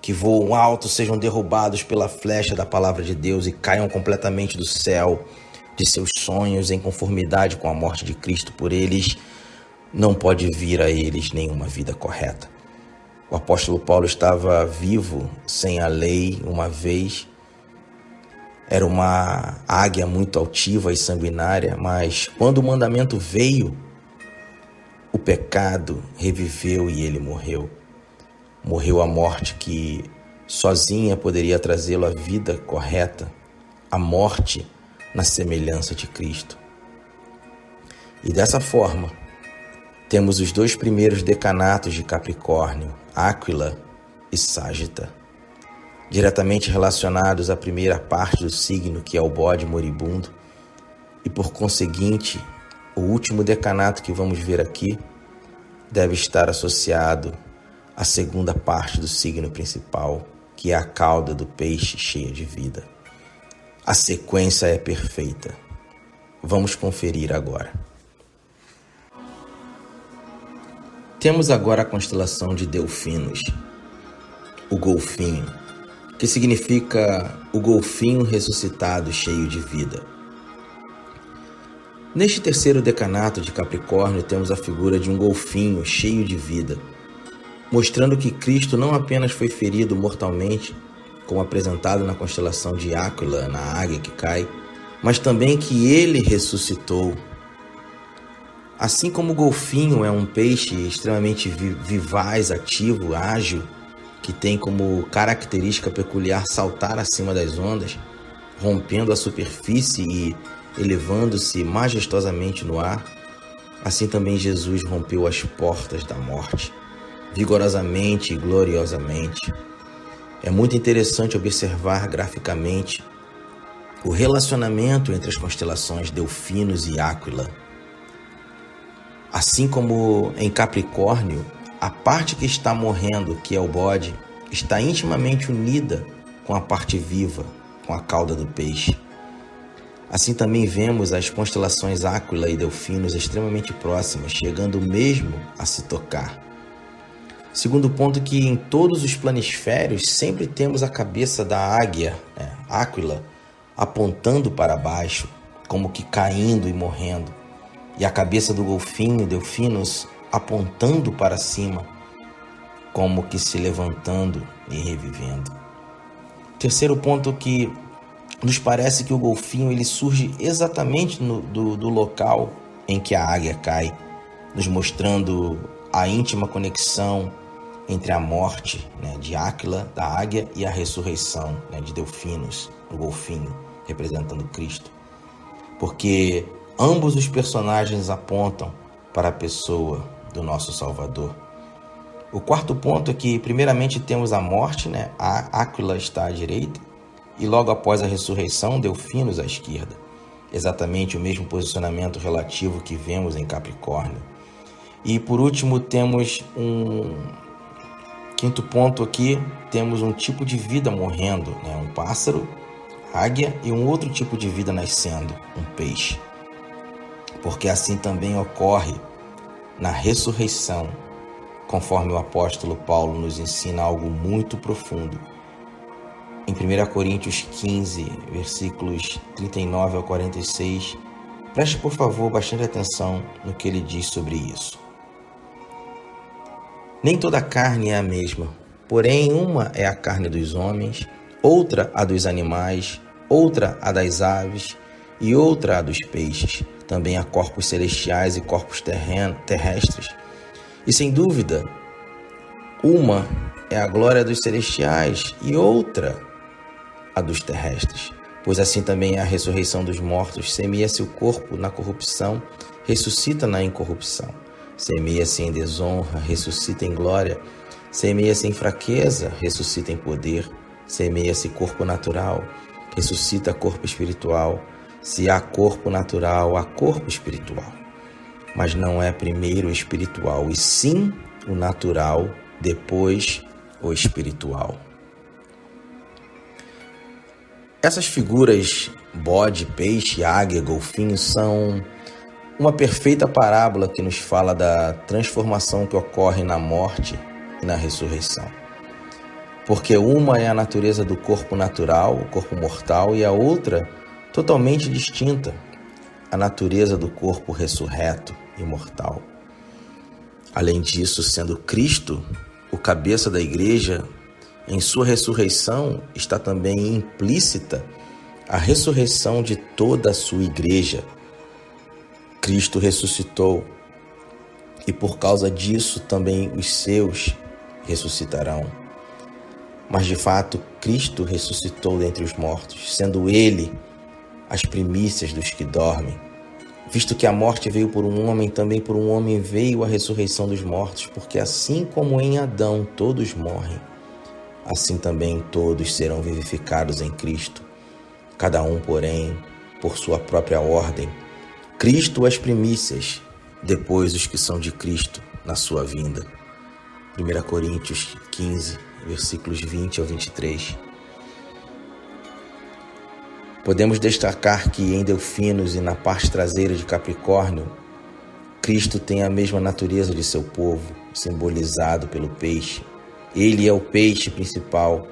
[SPEAKER 1] que voam alto sejam derrubados pela flecha da palavra de Deus e caiam completamente do céu de seus sonhos em conformidade com a morte de Cristo por eles, não pode vir a eles nenhuma vida correta. O apóstolo Paulo estava vivo sem a lei uma vez. Era uma águia muito altiva e sanguinária, mas quando o mandamento veio, o pecado reviveu e ele morreu. Morreu a morte que sozinha poderia trazê-lo à vida correta, a morte na semelhança de Cristo. E dessa forma, temos os dois primeiros decanatos de Capricórnio, Áquila e Ságita, diretamente relacionados à primeira parte do signo, que é o bode moribundo, e por conseguinte, o último decanato que vamos ver aqui deve estar associado à segunda parte do signo principal, que é a cauda do peixe cheia de vida. A sequência é perfeita. Vamos conferir agora. Temos agora a constelação de Delfinos, o golfinho, que significa o golfinho ressuscitado cheio de vida. Neste terceiro decanato de Capricórnio temos a figura de um golfinho cheio de vida, mostrando que Cristo não apenas foi ferido mortalmente, como apresentado na constelação de Áquila, na águia que cai, mas também que ele ressuscitou. Assim como o golfinho é um peixe extremamente vivaz, ativo, ágil, que tem como característica peculiar saltar acima das ondas, rompendo a superfície e elevando-se majestosamente no ar, assim também Jesus rompeu as portas da morte, vigorosamente e gloriosamente. É muito interessante observar graficamente o relacionamento entre as constelações Delfinos e Áquila. Assim como em Capricórnio, a parte que está morrendo, que é o bode, está intimamente unida com a parte viva, com a cauda do peixe. Assim também vemos as constelações Áquila e Delfinos extremamente próximas, chegando mesmo a se tocar. Segundo ponto, que em todos os planisférios sempre temos a cabeça da águia, Áquila, apontando para baixo, como que caindo e morrendo, e a cabeça do golfinho, Delfinos, apontando para cima, como que se levantando e revivendo. Terceiro ponto, que nos parece que o golfinho ele surge exatamente do local em que a águia cai, nos mostrando a íntima conexão entre a morte de Áquila, da águia, e a ressurreição de Delfinos, o golfinho, representando Cristo. Porque ambos os personagens apontam para a pessoa do nosso Salvador. O quarto ponto é que, primeiramente, temos a morte, a Áquila está à direita, e logo após a ressurreição, Delfinos à esquerda. Exatamente o mesmo posicionamento relativo que vemos em Capricórnio. E por último, temos um quinto ponto aqui, temos um tipo de vida morrendo, um pássaro, águia, e um outro tipo de vida nascendo, um peixe. Porque assim também ocorre na ressurreição, conforme o apóstolo Paulo nos ensina algo muito profundo. Em 1 Coríntios 15, versículos 39 ao 46, preste por favor bastante atenção no que ele diz sobre isso. Nem toda carne é a mesma, porém uma é a carne dos homens, outra a dos animais, outra a das aves e outra a dos peixes. Também há corpos celestiais e corpos terrestres. E sem dúvida, uma é a glória dos celestiais e outra a dos terrestres. Pois assim também é a ressurreição dos mortos, semeia-se o corpo na corrupção ressuscita na incorrupção. Semeia-se em desonra, ressuscita em glória. Semeia-se em fraqueza, ressuscita em poder. Semeia-se corpo natural, ressuscita corpo espiritual. Se há corpo natural, há corpo espiritual. Mas não é primeiro o espiritual, e sim o natural, depois o espiritual. Essas figuras, bode, peixe, águia, golfinho, são uma perfeita parábola que nos fala da transformação que ocorre na morte e na ressurreição. Porque uma é a natureza do corpo natural, o corpo mortal, e a outra, totalmente distinta, a natureza do corpo ressurreto, imortal. Além disso, sendo Cristo o cabeça da igreja, em sua ressurreição está também implícita a ressurreição de toda a sua igreja. Cristo ressuscitou e por causa disso também os seus ressuscitarão. Mas de fato, Cristo ressuscitou dentre os mortos, sendo Ele as primícias dos que dormem. Visto que a morte veio por um homem, também por um homem veio a ressurreição dos mortos, porque assim como em Adão todos morrem, assim também todos serão vivificados em Cristo, cada um, porém, por sua própria ordem. Cristo as primícias, depois os que são de Cristo na sua vinda. 1 Coríntios 15, versículos 20 ao 23. Podemos destacar que em Delfinos e na parte traseira de Capricórnio, Cristo tem a mesma natureza de seu povo, simbolizado pelo peixe. Ele é o peixe principal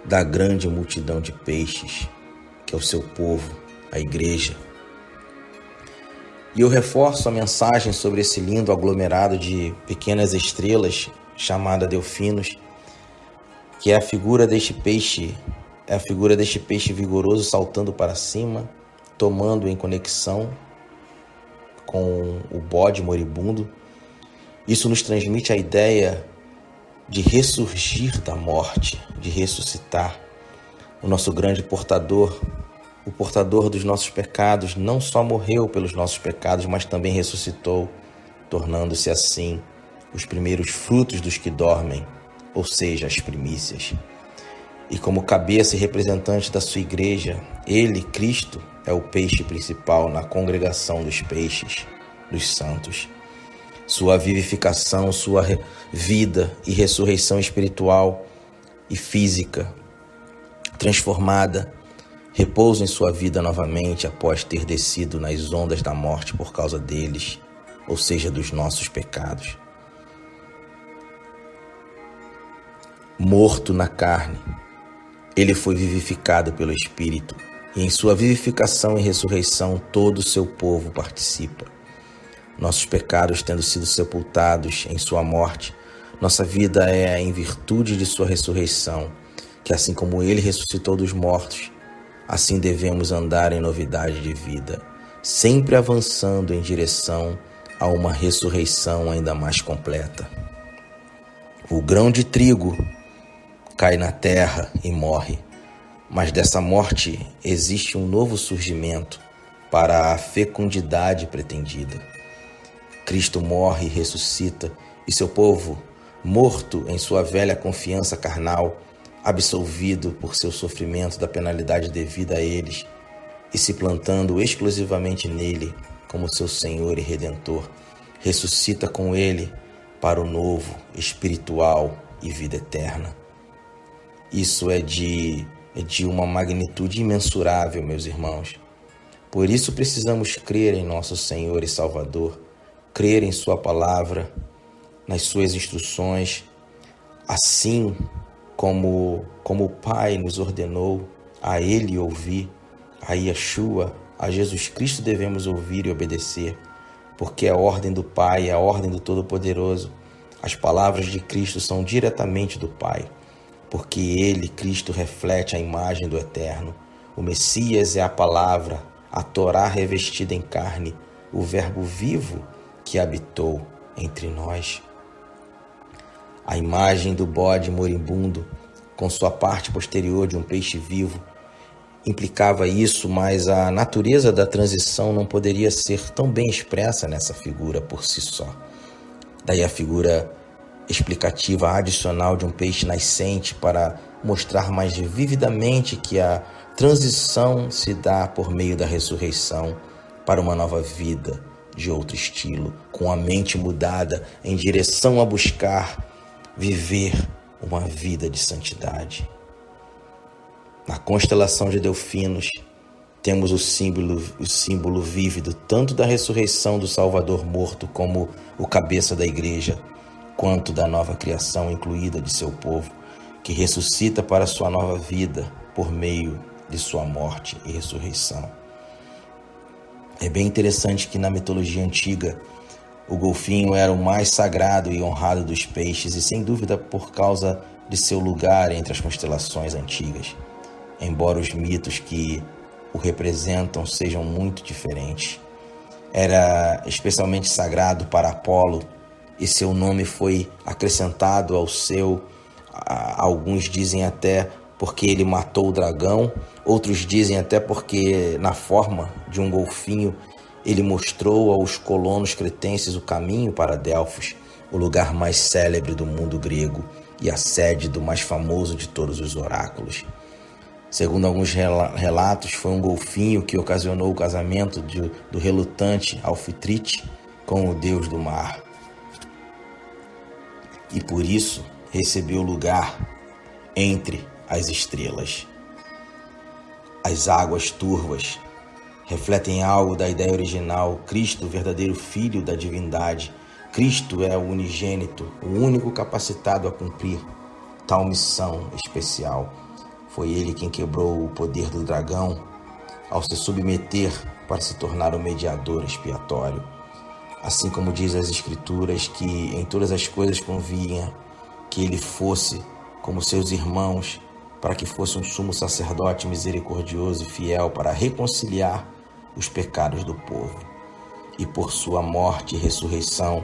[SPEAKER 1] da grande multidão de peixes, que é o seu povo, a igreja. E eu reforço a mensagem sobre esse lindo aglomerado de pequenas estrelas, chamada Delfinos, que é a figura deste peixe vigoroso saltando para cima, tomando em conexão com o bode moribundo. Isso nos transmite a ideia de ressurgir da morte, de ressuscitar. O nosso grande portador, o portador dos nossos pecados, não só morreu pelos nossos pecados, mas também ressuscitou, tornando-se assim os primeiros frutos dos que dormem, ou seja, as primícias. E como cabeça e representante da sua igreja, Ele, Cristo, é o peixe principal na congregação dos peixes, dos santos. Sua vivificação, sua vida e ressurreição espiritual e física transformada, repousa em sua vida novamente após ter descido nas ondas da morte por causa deles, ou seja, dos nossos pecados. Morto na carne, Ele foi vivificado pelo Espírito, e em sua vivificação e ressurreição todo o seu povo participa. Nossos pecados tendo sido sepultados em sua morte, nossa vida é em virtude de sua ressurreição, que assim como Ele ressuscitou dos mortos, assim devemos andar em novidade de vida, sempre avançando em direção a uma ressurreição ainda mais completa. O grão de trigo cai na terra e morre, mas dessa morte existe um novo surgimento para a fecundidade pretendida. Cristo morre e ressuscita, e seu povo, morto em sua velha confiança carnal, absolvido por seu sofrimento da penalidade devida a eles, e se plantando exclusivamente nele como seu Senhor e Redentor, ressuscita com ele para o novo, espiritual e vida eterna. Isso é de uma magnitude imensurável, meus irmãos. Por isso precisamos crer em nosso Senhor e Salvador, crer em sua palavra, nas suas instruções, assim como o Pai nos ordenou a Ele ouvir, a Yeshua, a Jesus Cristo devemos ouvir e obedecer, porque é a ordem do Pai, é a ordem do Todo-Poderoso. As palavras de Cristo são diretamente do Pai, porque Ele, Cristo, reflete a imagem do Eterno. O Messias é a palavra, a Torá revestida em carne, o Verbo vivo que habitou entre nós. A imagem do bode moribundo, com sua parte posterior de um peixe vivo, implicava isso, mas a natureza da transição não poderia ser tão bem expressa nessa figura por si só. Daí a figura explicativa adicional de um peixe nascente para mostrar mais vividamente que a transição se dá por meio da ressurreição para uma nova vida de outro estilo, com a mente mudada em direção a buscar viver uma vida de santidade. Na constelação de Delfinos, temos o símbolo vívido tanto da ressurreição do Salvador morto como o cabeça da igreja, quanto da nova criação incluída de seu povo, que ressuscita para sua nova vida por meio de sua morte e ressurreição. É bem interessante que na mitologia antiga, o golfinho era o mais sagrado e honrado dos peixes e sem dúvida por causa de seu lugar entre as constelações antigas, embora os mitos que o representam sejam muito diferentes. Era especialmente sagrado para Apolo e seu nome foi acrescentado ao seu, alguns dizem até porque ele matou o dragão, outros dizem até porque na forma de um golfinho ele mostrou aos colonos cretenses o caminho para Delfos, o lugar mais célebre do mundo grego e a sede do mais famoso de todos os oráculos. Segundo alguns relatos, foi um golfinho que ocasionou o casamento do relutante Alfitrite com o deus do mar. E por isso recebeu lugar entre as estrelas. As águas turvas refletem algo da ideia original. Cristo, verdadeiro Filho da divindade. Cristo é o unigênito, o único capacitado a cumprir tal missão especial. Foi ele quem quebrou o poder do dragão ao se submeter para se tornar o mediador expiatório. Assim como diz as Escrituras que em todas as coisas convinha que ele fosse como seus irmãos, para que fosse um sumo sacerdote misericordioso e fiel para reconciliar os pecados do povo. E por sua morte e ressurreição,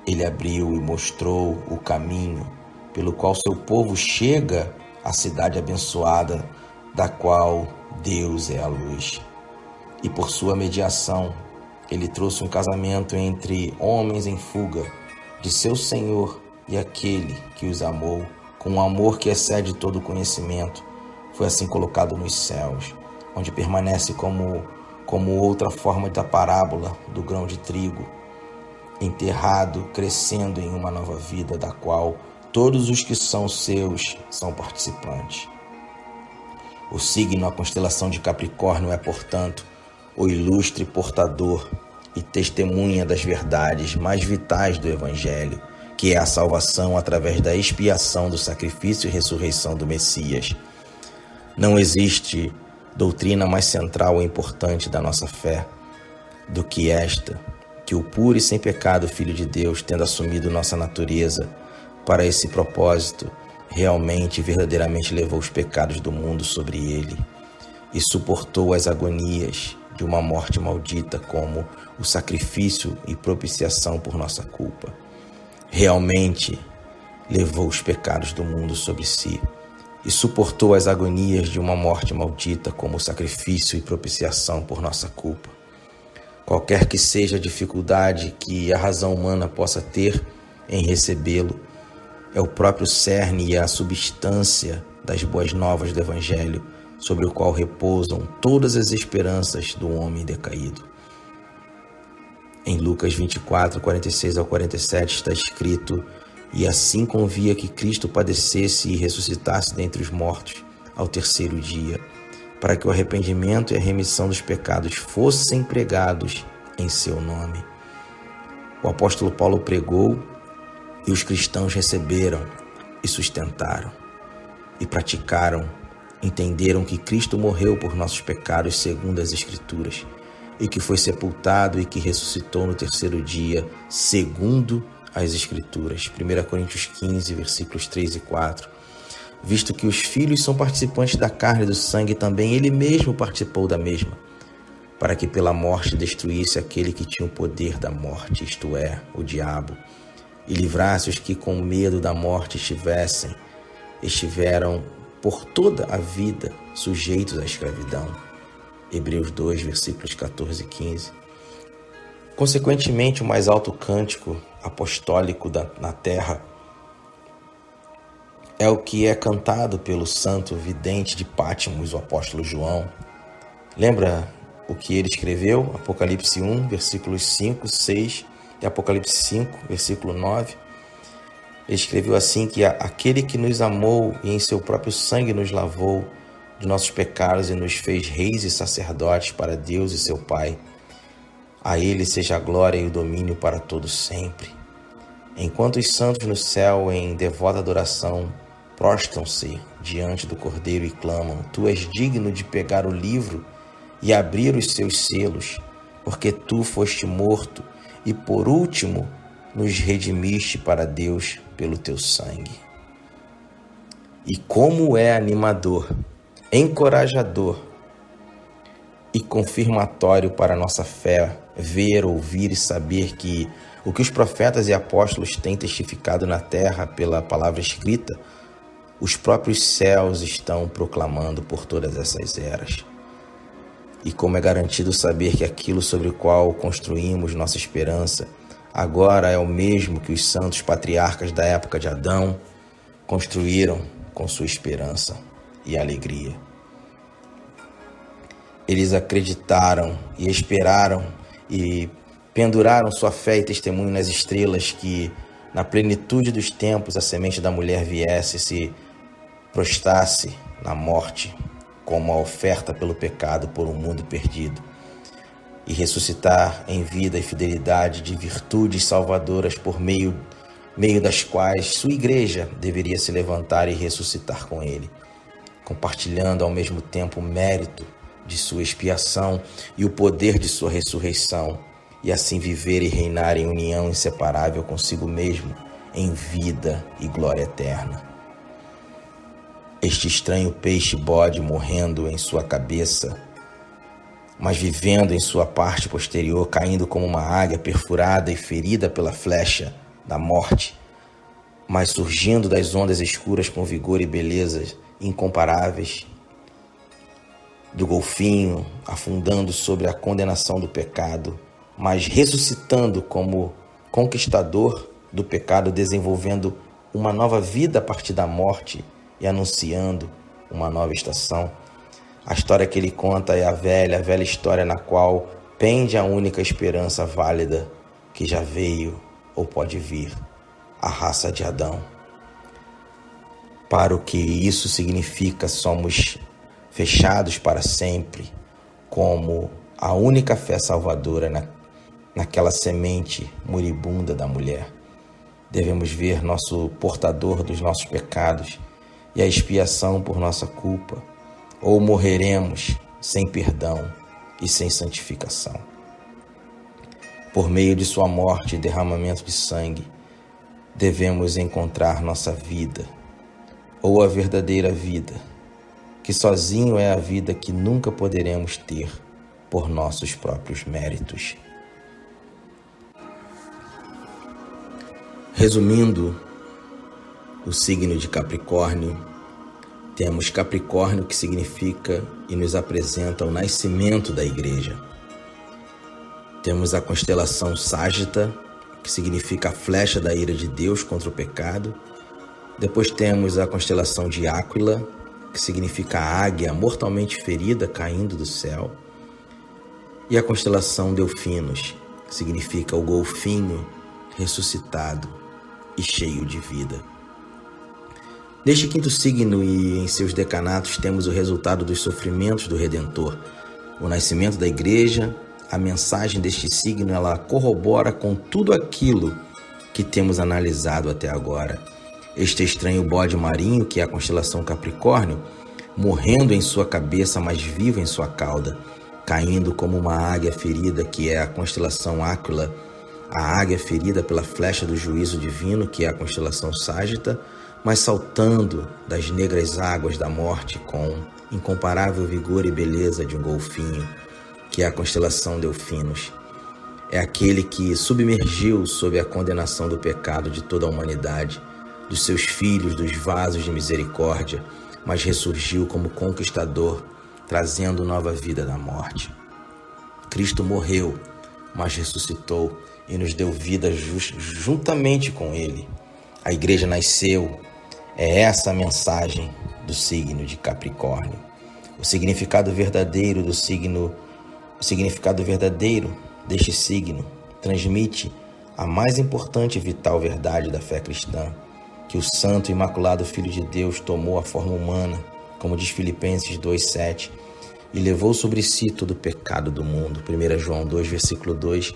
[SPEAKER 1] ele abriu e mostrou o caminho pelo qual seu povo chega à cidade abençoada, da qual Deus é a luz. E por sua mediação, ele trouxe um casamento entre homens em fuga, de seu Senhor e aquele que os amou, com um amor que excede todo conhecimento. Foi assim colocado nos céus, onde permanece como outra forma da parábola do grão de trigo, enterrado, crescendo em uma nova vida, da qual todos os que são seus são participantes. O signo, a constelação de Capricórnio, é, portanto, o ilustre portador e testemunha das verdades mais vitais do Evangelho, que é a salvação através da expiação do sacrifício e ressurreição do Messias. Não existe doutrina mais central e importante da nossa fé do que esta, que o puro e sem pecado Filho de Deus, tendo assumido nossa natureza para esse propósito, realmente e verdadeiramente levou os pecados do mundo sobre ele e suportou as agonias de uma morte maldita como o sacrifício e propiciação por nossa culpa. Realmente levou os pecados do mundo sobre si e suportou as agonias de uma morte maldita como o sacrifício e propiciação por nossa culpa. Qualquer que seja a dificuldade que a razão humana possa ter em recebê-lo, é o próprio cerne e a substância das boas novas do Evangelho, sobre o qual repousam todas as esperanças do homem decaído. Em Lucas 24, 46 ao 47 está escrito: "E assim convia que Cristo padecesse e ressuscitasse dentre os mortos ao terceiro dia, para que o arrependimento e a remissão dos pecados fossem pregados em seu nome." O apóstolo Paulo pregou e os cristãos receberam e sustentaram e praticaram, entenderam que Cristo morreu por nossos pecados segundo as Escrituras e que foi sepultado e que ressuscitou no terceiro dia segundo as Escrituras. 1 Coríntios 15, versículos 3 e 4. Visto que os filhos são participantes da carne e do sangue, também ele mesmo participou da mesma, para que pela morte destruísse aquele que tinha o poder da morte, isto é, o diabo, e livrasse os que com medo da morte estiveram por toda a vida sujeitos à escravidão. Hebreus 2, versículos 14 e 15. Consequentemente, o mais alto cântico apostólico na terra é o que é cantado pelo santo vidente de Patmos, o apóstolo João. Lembra o que ele escreveu? Apocalipse 1, versículos 5, 6 e Apocalipse 5, versículo 9. Ele escreveu assim que aquele que nos amou e em seu próprio sangue nos lavou de nossos pecados e nos fez reis e sacerdotes para Deus e seu Pai. A ele seja a glória e o domínio para todos sempre. Enquanto os santos no céu em devota adoração prostram-se diante do Cordeiro e clamam: Tu és digno de pegar o livro e abrir os seus selos, porque tu foste morto e por último nos redimiste para Deus pelo teu sangue. E como é animador, encorajador e confirmatório para a nossa fé ver, ouvir e saber que o que os profetas e apóstolos têm testificado na terra pela palavra escrita, os próprios céus estão proclamando por todas essas eras. E como é garantido saber que aquilo sobre o qual construímos nossa esperança agora é o mesmo que os santos patriarcas da época de Adão construíram com sua esperança e alegria. Eles acreditaram e esperaram e penduraram sua fé e testemunho nas estrelas que, na plenitude dos tempos, a semente da mulher viesse e se prostrasse na morte como a oferta pelo pecado por um mundo perdido e ressuscitar em vida e fidelidade de virtudes salvadoras por meio das quais sua igreja deveria se levantar e ressuscitar com ele, compartilhando ao mesmo tempo o mérito de sua expiação e o poder de sua ressurreição, e assim viver e reinar em união inseparável consigo mesmo, em vida e glória eterna. Este estranho peixe-bode morrendo em sua cabeça, mas vivendo em sua parte posterior, caindo como uma águia perfurada e ferida pela flecha da morte, mas surgindo das ondas escuras com vigor e beleza incomparáveis, do golfinho, afundando sobre a condenação do pecado, mas ressuscitando como conquistador do pecado, desenvolvendo uma nova vida a partir da morte e anunciando uma nova estação. A história que ele conta é a velha história na qual pende a única esperança válida que já veio ou pode vir, a raça de Adão. Para o que isso significa, somos fechados para sempre, como a única fé salvadora naquela semente moribunda da mulher. Devemos ver nosso portador dos nossos pecados e a expiação por nossa culpa, ou morreremos sem perdão e sem santificação. Por meio de sua morte e derramamento de sangue, devemos encontrar nossa vida, ou a verdadeira vida, que sozinho é a vida que nunca poderemos ter por nossos próprios méritos. Resumindo o signo de Capricórnio, temos Capricórnio, que significa e nos apresenta o nascimento da igreja. Temos a constelação Ságita, que significa a flecha da ira de Deus contra o pecado. Depois temos a constelação de Áquila, que significa a águia mortalmente ferida caindo do céu. E a constelação Delfinos, que significa o golfinho ressuscitado e cheio de vida. Neste quinto signo e em seus decanatos temos o resultado dos sofrimentos do Redentor. O nascimento da igreja, a mensagem deste signo, ela corrobora com tudo aquilo que temos analisado até agora. Este estranho bode marinho, que é a constelação Capricórnio, morrendo em sua cabeça, mas vivo em sua cauda, caindo como uma águia ferida, que é a constelação Áquila, a águia ferida pela flecha do juízo divino, que é a constelação Ságita, mas saltando das negras águas da morte com incomparável vigor e beleza de um golfinho, que é a constelação Delfinos. É aquele que submergiu sob a condenação do pecado de toda a humanidade, dos seus filhos, dos vasos de misericórdia, mas ressurgiu como conquistador, trazendo nova vida da morte. Cristo morreu, mas ressuscitou e nos deu vida juntamente com Ele. A igreja nasceu. É essa a mensagem do signo de Capricórnio. O significado verdadeiro deste signo transmite a mais importante e vital verdade da fé cristã, que o santo e imaculado Filho de Deus tomou a forma humana, como diz Filipenses 2,7, e levou sobre si todo o pecado do mundo, 1 João 2, versículo 2,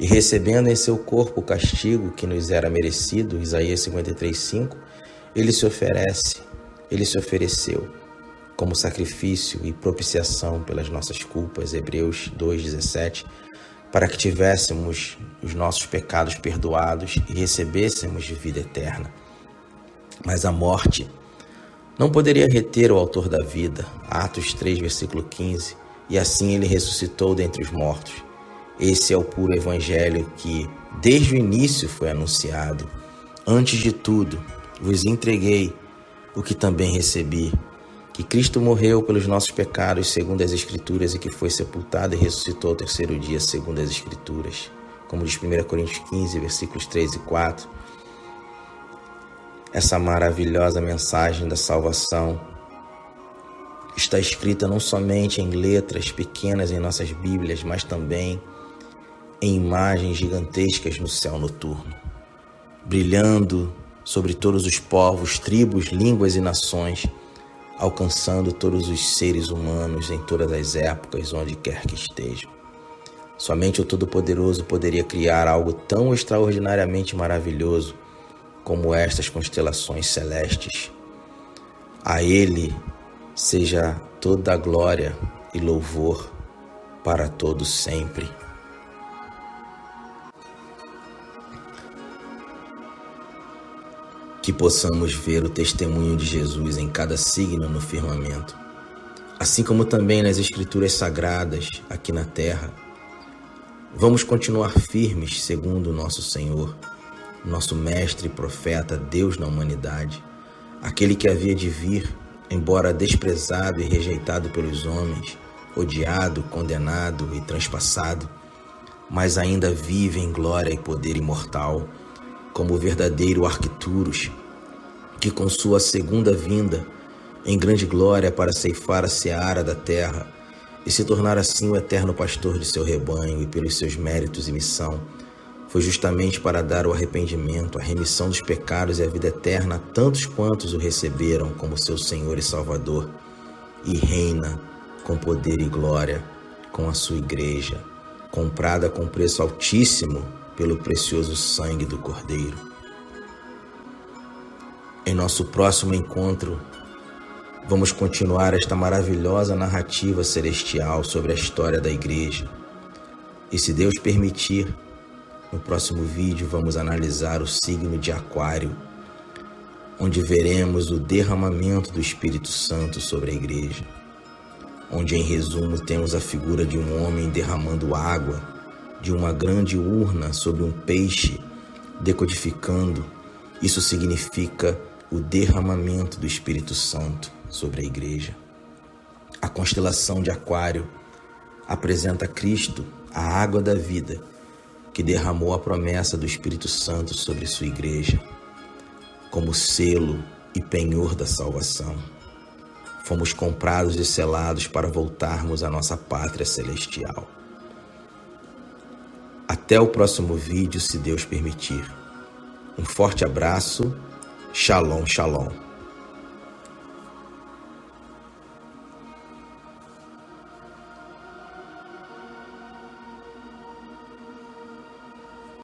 [SPEAKER 1] e recebendo em seu corpo o castigo que nos era merecido, Isaías 53,5, ele se ofereceu como sacrifício e propiciação pelas nossas culpas, Hebreus 2,17, para que tivéssemos os nossos pecados perdoados e recebêssemos de vida eterna. Mas a morte não poderia reter o autor da vida, Atos 3, versículo 15, e assim ele ressuscitou dentre os mortos. Esse é o puro evangelho que, desde o início, foi anunciado. Antes de tudo, vos entreguei o que também recebi, que Cristo morreu pelos nossos pecados, segundo as Escrituras, e que foi sepultado e ressuscitou ao terceiro dia, segundo as Escrituras. Como diz 1 Coríntios 15, versículos 3 e 4. Essa maravilhosa mensagem da salvação está escrita não somente em letras pequenas em nossas Bíblias, mas também em imagens gigantescas no céu noturno, brilhando sobre todos os povos, tribos, línguas e nações, alcançando todos os seres humanos em todas as épocas, onde quer que estejam. Somente o Todo-Poderoso poderia criar algo tão extraordinariamente maravilhoso como estas constelações celestes. A Ele seja toda a glória e louvor para todos sempre. Que possamos ver o testemunho de Jesus em cada signo no firmamento, assim como também nas Escrituras Sagradas aqui na terra. Vamos continuar firmes segundo o nosso Senhor, nosso mestre e profeta, Deus na humanidade, aquele que havia de vir, embora desprezado e rejeitado pelos homens, odiado, condenado e transpassado, mas ainda vive em glória e poder imortal, como o verdadeiro Arquituros, que com sua segunda vinda, em grande glória para ceifar a seara da terra e se tornar assim o eterno pastor de seu rebanho, e pelos seus méritos e missão, foi justamente para dar o arrependimento, a remissão dos pecados e a vida eterna a tantos quantos o receberam como seu Senhor e Salvador, e reina com poder e glória com a sua igreja, comprada com preço altíssimo pelo precioso sangue do Cordeiro. Em nosso próximo encontro, vamos continuar esta maravilhosa narrativa celestial sobre a história da igreja. E se Deus permitir, no próximo vídeo vamos analisar o signo de Aquário, onde veremos o derramamento do Espírito Santo sobre a igreja, onde em resumo temos a figura de um homem derramando água de uma grande urna sobre um peixe, decodificando. Isso significa o derramamento do Espírito Santo sobre a igreja. A constelação de Aquário apresenta Cristo, a água da vida, que derramou a promessa do Espírito Santo sobre sua igreja, como selo e penhor da salvação. Fomos comprados e selados para voltarmos à nossa pátria celestial. Até o próximo vídeo, se Deus permitir. Um forte abraço. Shalom, shalom.